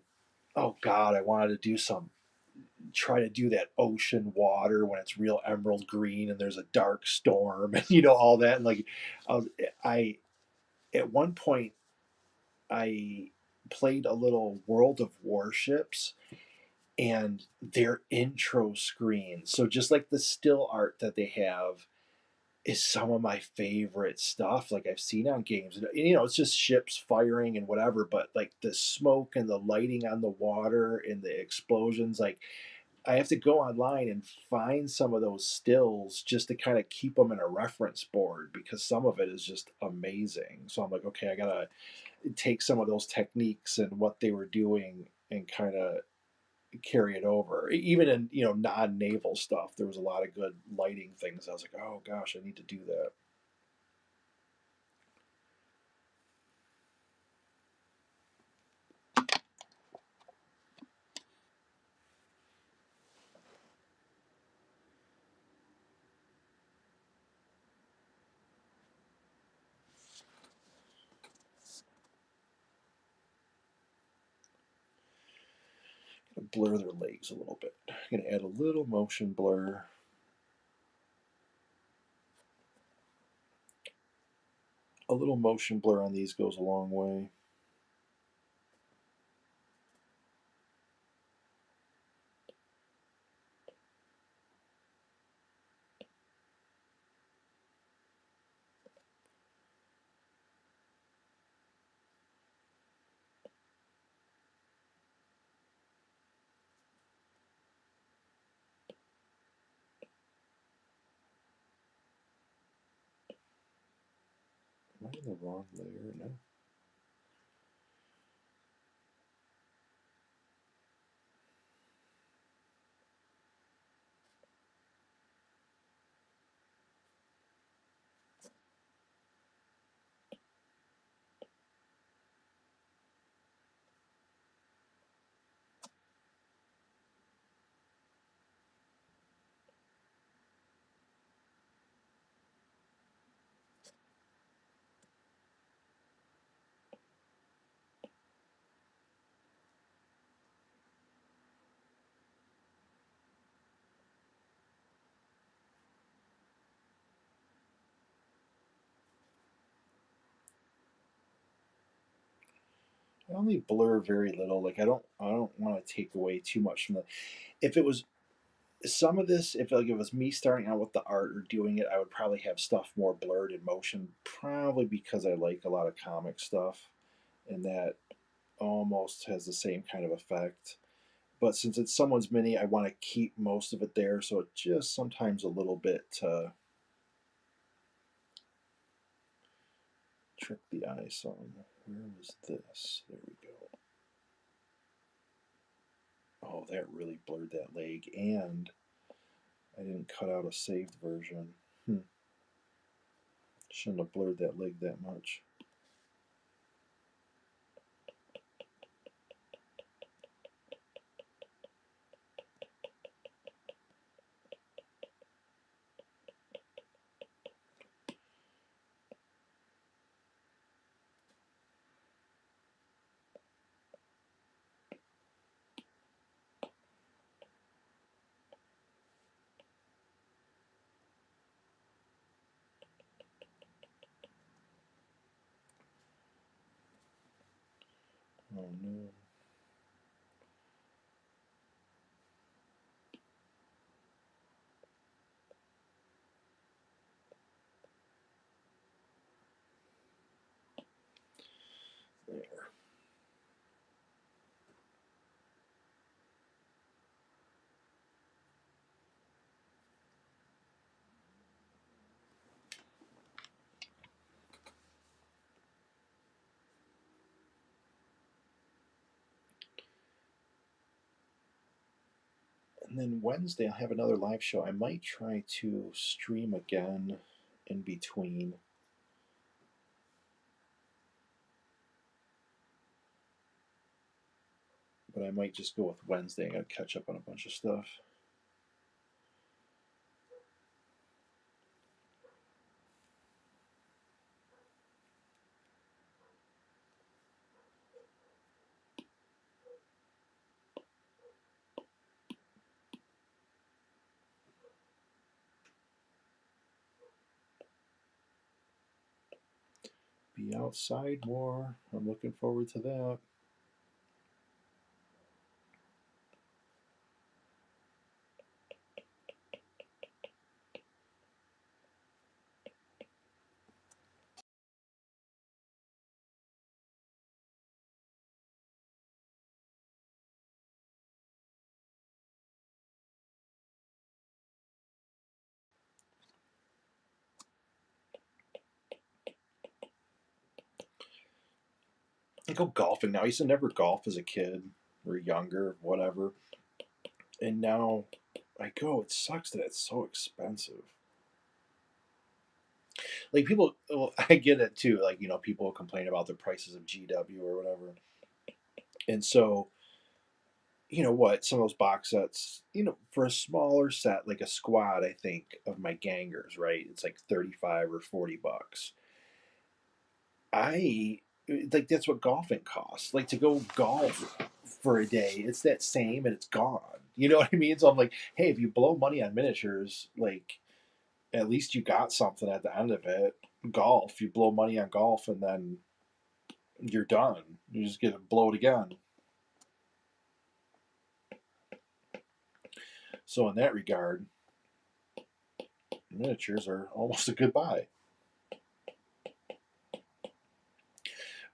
oh god, I wanted to do some try to do that ocean water when it's real emerald green and there's a dark storm and all that. And like I, was, I at one point I played a little World of Warships and their intro screen. So just like the still art that they have is some of my favorite stuff like I've seen on games. And it's just ships firing and whatever, but like the smoke and the lighting on the water and the explosions, like I have to go online and find some of those stills just to kind of keep them in a reference board because some of it is just amazing. So I'm like, okay, I gotta take some of those techniques and what they were doing and kind of carry it over. Even in non-naval stuff, there was a lot of good lighting things. I was like, oh gosh, I need to do that. Blur their legs a little bit. I'm gonna add a little motion blur. A little motion blur on these goes a long way. Am I in the wrong layer? No. I only blur very little. Like I don't want to take away too much from the. If it was Some of this, if like it was me starting out with the art or doing it, I would probably have stuff more blurred in motion, probably because I like a lot of comic stuff, and that almost has the same kind of effect. But since it's someone's mini, I want to keep most of it there, so it just sometimes a little bit trick the eye some. Where was this? There we go. Oh, that really blurred that leg, and I didn't cut out a saved version. Shouldn't have blurred that leg that much. Oh no. There. And then Wednesday, I'll have another live show. I might try to stream again in between. But I might just go with Wednesday. I gotta catch up on a bunch of stuff. Be outside more. I'm looking forward to that. I go golfing now. I used to never golf as a kid or younger, whatever. And now I go. It sucks that it's so expensive. Like people, well, I get it too. Like people complain about the prices of GW or whatever, and so what? Some of those box sets, for a smaller set like a squad, I think of my gangers, right? It's like 35 or $40. I like that's what golfing costs. Like to go golf for a day, it's that same and it's gone. You know what I mean? So I'm like, hey, if you blow money on miniatures, like at least you got something at the end of it. Golf, you blow money on golf and then you're done. You just get to blow it again. So in that regard, miniatures are almost a goodbye.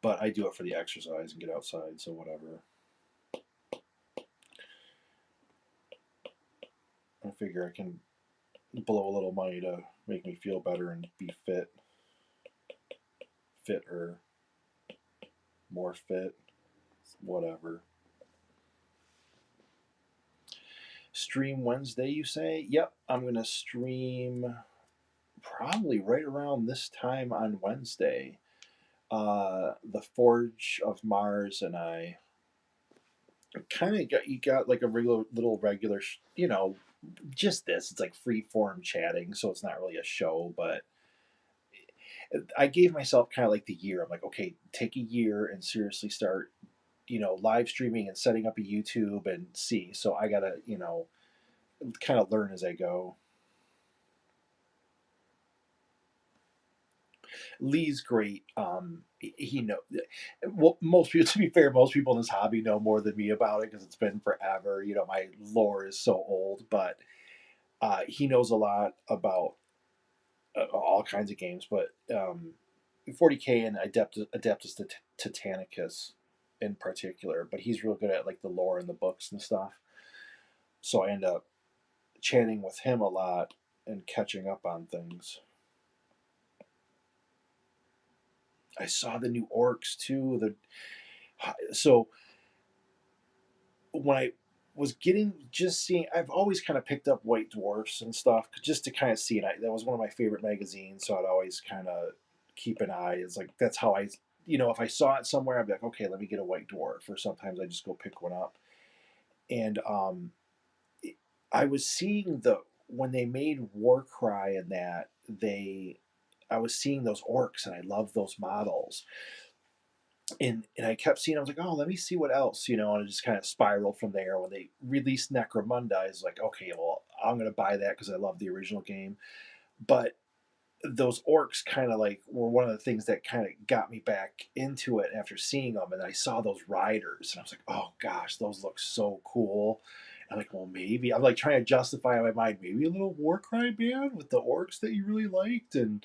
But I do it for the exercise and get outside, so whatever. I figure I can blow a little money to make me feel better and be fitter, more fit, whatever. Stream Wednesday, you say? Yep, I'm going to stream probably right around this time on Wednesday. The Forge of Mars and I kind of got like a regular, just this. It's like free form chatting, so it's not really a show, but I gave myself kind of like the year. I'm like, okay, take a year and seriously start, live streaming and setting up a YouTube and see. So I gotta, kind of learn as I go. Lee's great. He know well. Most people, to be fair, most people in this hobby know more than me about it because it's been forever. My lore is so old, but He knows a lot about all kinds of games, but 40K and Adeptus Titanicus in particular. But he's real good at like the lore and the books and stuff. So I end up chatting with him a lot and catching up on things. I saw the new orcs too. So when I was getting just seeing, I've always kind of picked up white dwarfs and stuff just to kind of see it. That was one of my favorite magazines, so I'd always kind of keep an eye. It's like that's how I, if I saw it somewhere, I'd be like, okay, let me get a white dwarf. Or sometimes I just go pick one up. And I was seeing when they made Warcry and that I was seeing those orcs and I love those models. And I kept seeing. I was like, oh, let me see what else, and it just kind of spiraled from there. When they released Necromunda, I was like, okay, well, I'm gonna buy that because I love the original game. But those orcs kind of like were one of the things that kind of got me back into it after seeing them. And I saw those riders, and I was like, oh gosh, those look so cool. I'm like, well, maybe I'm like trying to justify in my mind, maybe a little Warcry band with the orcs that you really liked, and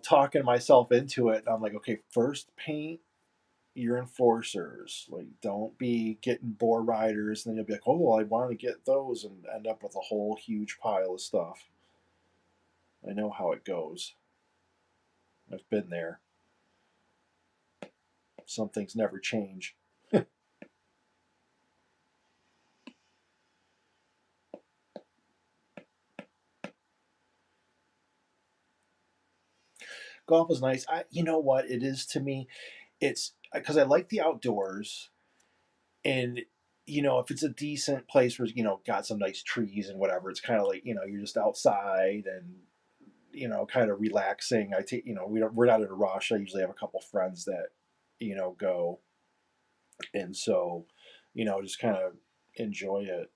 talking myself into it. And I'm like, okay, first paint your enforcers. Like, don't be getting boar riders, and then you'll be like, oh, well, I want to get those, and end up with a whole huge pile of stuff. I know how it goes. I've been there. Some things never change. Golf is nice. You know what it is to me? It's because I like the outdoors, and if it's a decent place where got some nice trees and whatever, it's kind of like you're just outside and kind of relaxing. I take we're not in a rush. I usually have a couple friends that go, and so just kind of enjoy it.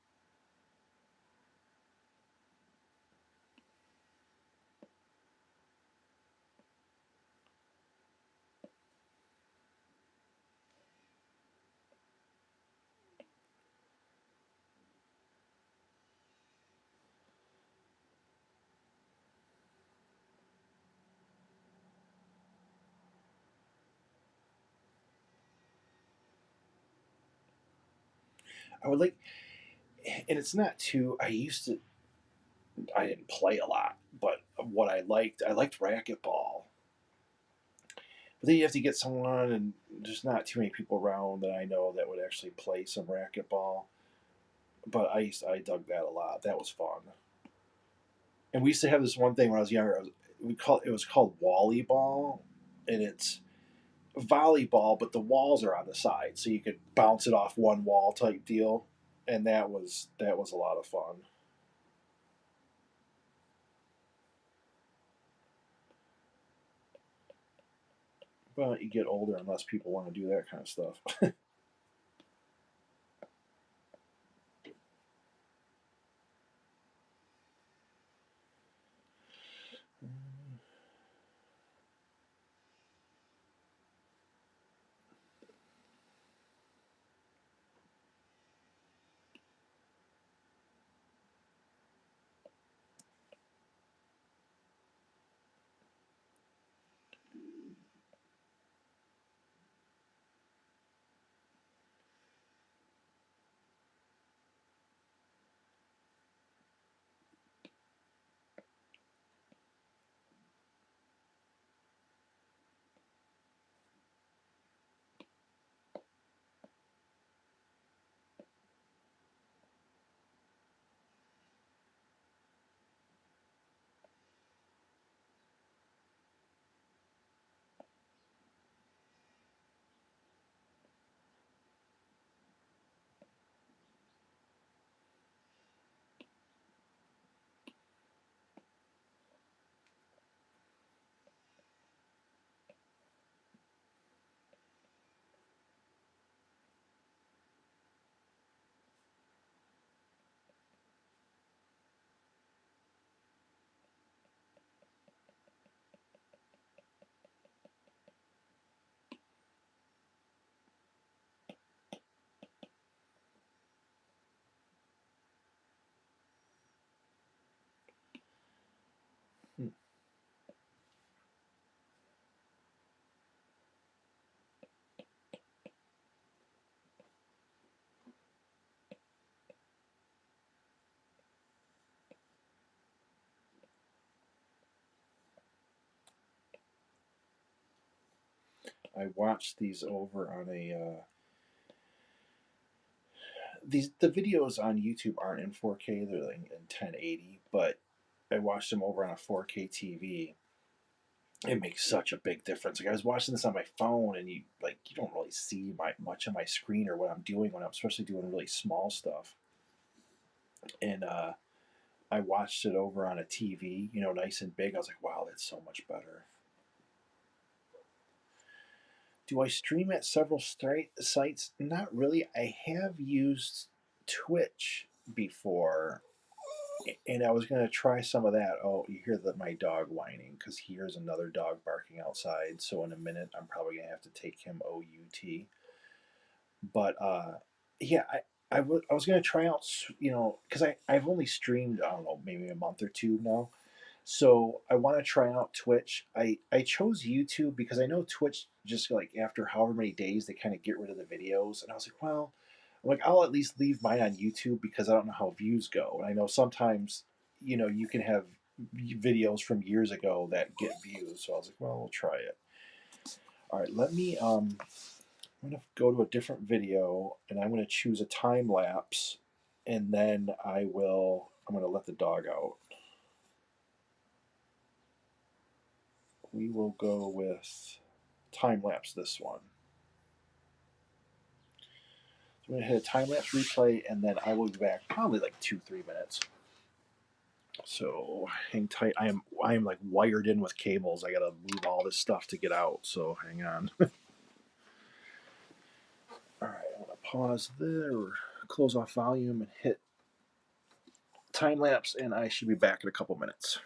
I would like, and it's not too. I didn't play a lot, but what I liked racquetball. But then you have to get someone, and there's not too many people around that I know that would actually play some racquetball. But I dug that a lot. That was fun. And we used to have this one thing when I was younger. It was called Wally ball, and it's volleyball, but the walls are on the side, so you could bounce it off one wall type deal. And that was a lot of fun. But you get older and less people want to do that kind of stuff. I watched these over on a the videos on YouTube aren't in 4K; they're like in 1080. But I watched them over on a 4K TV. It makes such a big difference. Like I was watching this on my phone, and you don't really see much of my screen or what I'm doing when I'm especially doing really small stuff. And I watched it over on a TV, nice and big. I was like, wow, that's so much better. Do I stream at several sites? Not really. I have used Twitch before, and I was going to try some of that. Oh, you hear my dog whining because he hears another dog barking outside. So in a minute, I'm probably going to have to take him OUT. But yeah, I was going to try out, because I've only streamed, I don't know, maybe a month or two now. So I want to try out Twitch. I chose YouTube because I know Twitch just like after however many days they kind of get rid of the videos, and I was like, well, I'm like I'll at least leave mine on YouTube because I don't know how views go, and I know sometimes you can have videos from years ago that get views. So I was like, well, we'll try it. All right, let me I'm gonna go to a different video and I'm gonna choose a time lapse, and then I'm gonna let the dog out. We will go with time lapse this one. So I'm going to hit a time lapse replay, and then I will be back probably like 2-3 minutes. So hang tight. I am like wired in with cables. I gotta move all this stuff to get out. So hang on. All right, I'm gonna pause there, or close off volume, and hit time lapse, and I should be back in a couple minutes.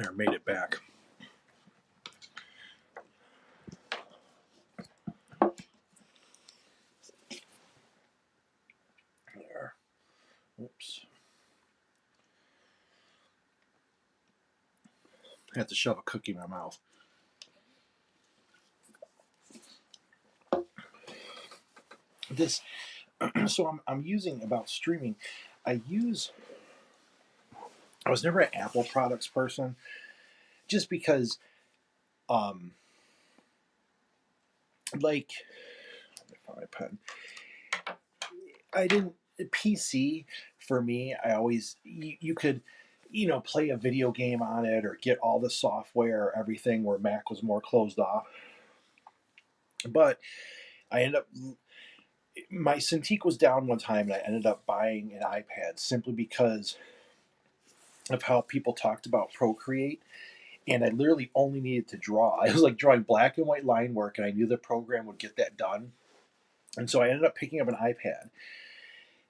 There, made it back. There. Oops. I had to shove a cookie in my mouth. This, so I'm using about streaming. I was never an Apple products person, just because, um, like, let me find my pen. I didn't PC for me. I always you could, play a video game on it or get all the software or everything, where Mac was more closed off. But I ended up my Cintiq was down one time, and I ended up buying an iPad simply because of how people talked about Procreate. And I literally only needed to draw. I was like drawing black and white line work, and I knew the program would get that done. And so I ended up picking up an iPad.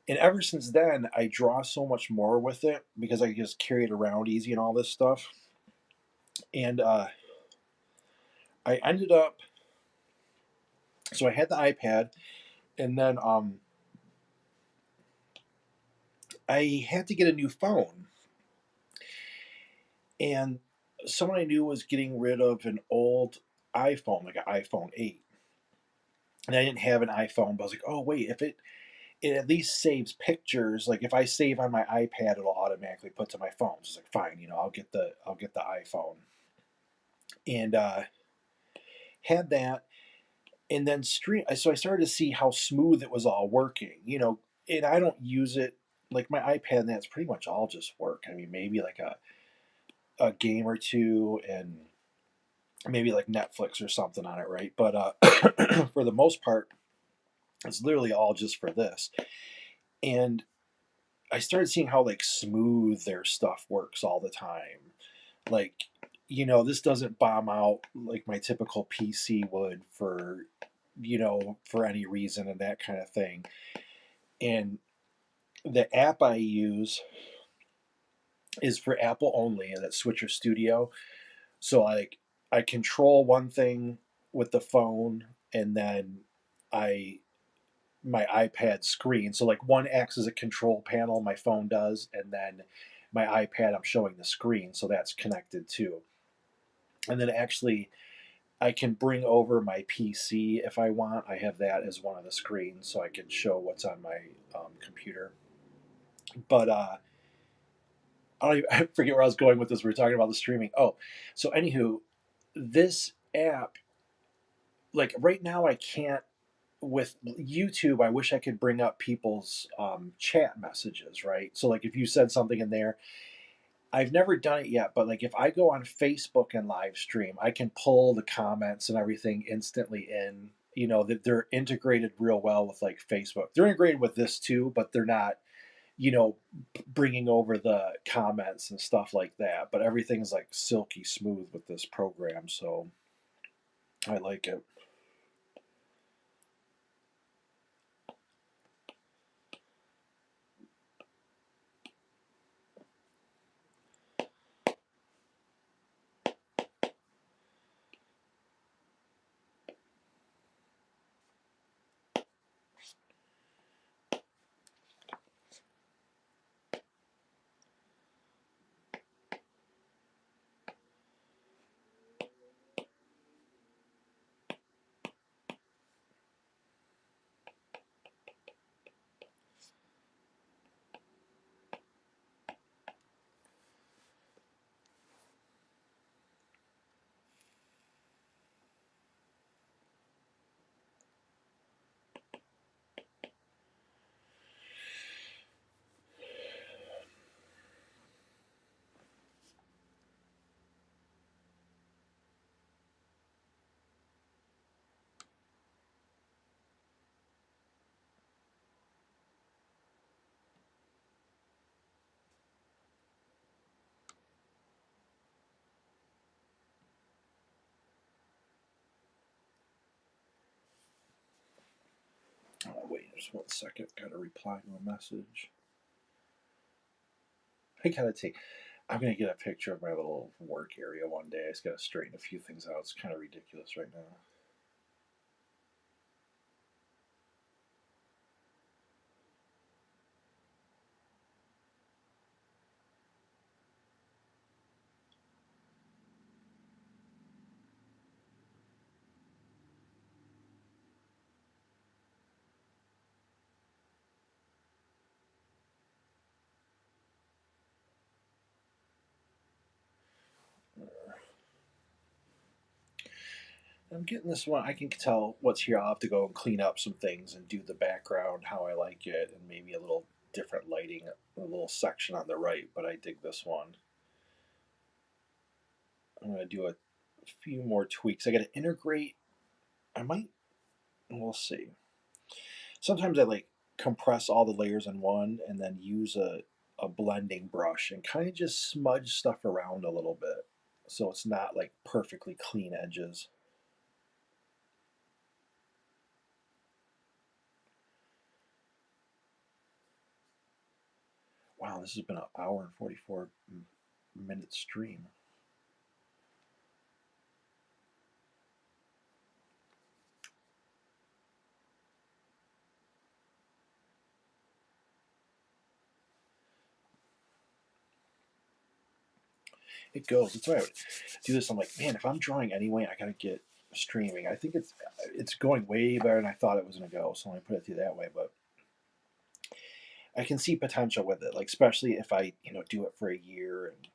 And ever since then, I draw so much more with it because I just carry it around easy and all this stuff. And I ended up, so I had the iPad, and then I had to get a new phone. And someone I knew was getting rid of an old iPhone, like an iPhone 8. And I didn't have an iPhone, but I was like, oh, wait, if it at least saves pictures. Like if I save on my iPad, it'll automatically put to my phone. So it's like, fine, I'll get the iPhone. And had that, and then stream. So I started to see how smooth it was all working. And I don't use it like my iPad. And that's pretty much all just work. I mean, maybe like a game or two, and maybe like Netflix or something on it, right? But for the most part, it's literally all just for this. And I started seeing how like smooth their stuff works all the time. Like, this doesn't bomb out like my typical PC would for any reason and that kind of thing. And the app I use is for Apple only, and that's Switcher Studio. So like I control one thing with the phone, and then I my iPad screen. So like one acts as a control panel, my phone does, and then my iPad I'm showing the screen, so that's connected too. And then actually I can bring over my PC if I want. I have that as one of the screens, so I can show what's on my computer. But I forget where I was going with this. We were talking about the streaming. Oh, so anywho, this app, like right now, I can't. With YouTube, I wish I could bring up people's chat messages, right? So, like, if you said something in there, I've never done it yet, but like, if I go on Facebook and live stream, I can pull the comments and everything instantly in. That they're integrated real well with like Facebook. They're integrated with this too, but they're not, you know, bringing over the comments and stuff like that. But everything's like silky smooth with this program, so I like it. Oh, wait, just 1 second. Got to reply to a message. I gotta take. I'm gonna get a picture of my little work area one day. I just gotta straighten a few things out. It's kind of ridiculous right now. I'm getting this one. I can tell what's here. I'll have to go and clean up some things and do the background how I like it, and maybe a little different lighting, a little section on the right. But I dig this one. I'm gonna do a few more tweaks. I got to integrate. I might. We'll see. Sometimes I like compress all the layers in one and then use a blending brush and kind of just smudge stuff around a little bit so it's not like perfectly clean edges. Wow, this has been an hour and 44 minute stream. It goes. That's why I would do this. I'm like, man, if I'm drawing anyway, I gotta get streaming. I think it's going way better than I thought it was gonna go. So I'm gonna put it through that way. But I can see potential with it, like especially if I do it for a year and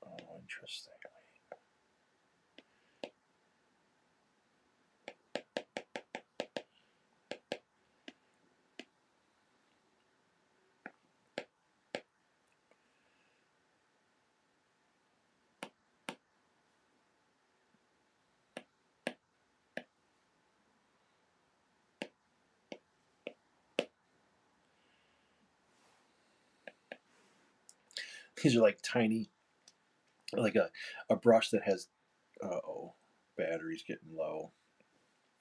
oh, interesting. These are like tiny, like a brush that has, oh, battery's getting low.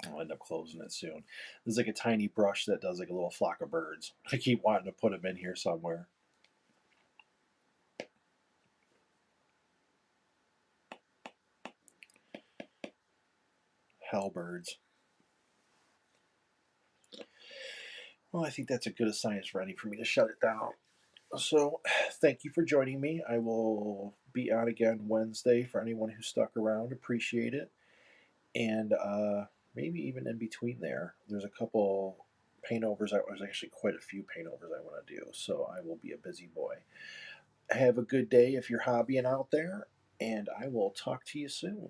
I'll end up closing it soon. There's like a tiny brush that does like a little flock of birds. I keep wanting to put them in here somewhere. Hellbirds. Well, I think that's a good sign it's ready for me to shut it down. So, thank you for joining me. I will be on again Wednesday for anyone who stuck around. Appreciate it. And maybe even in between there's a couple paintovers. There's actually quite a few paintovers I want to do. So, I will be a busy boy. Have a good day if you're hobbying out there, and I will talk to you soon.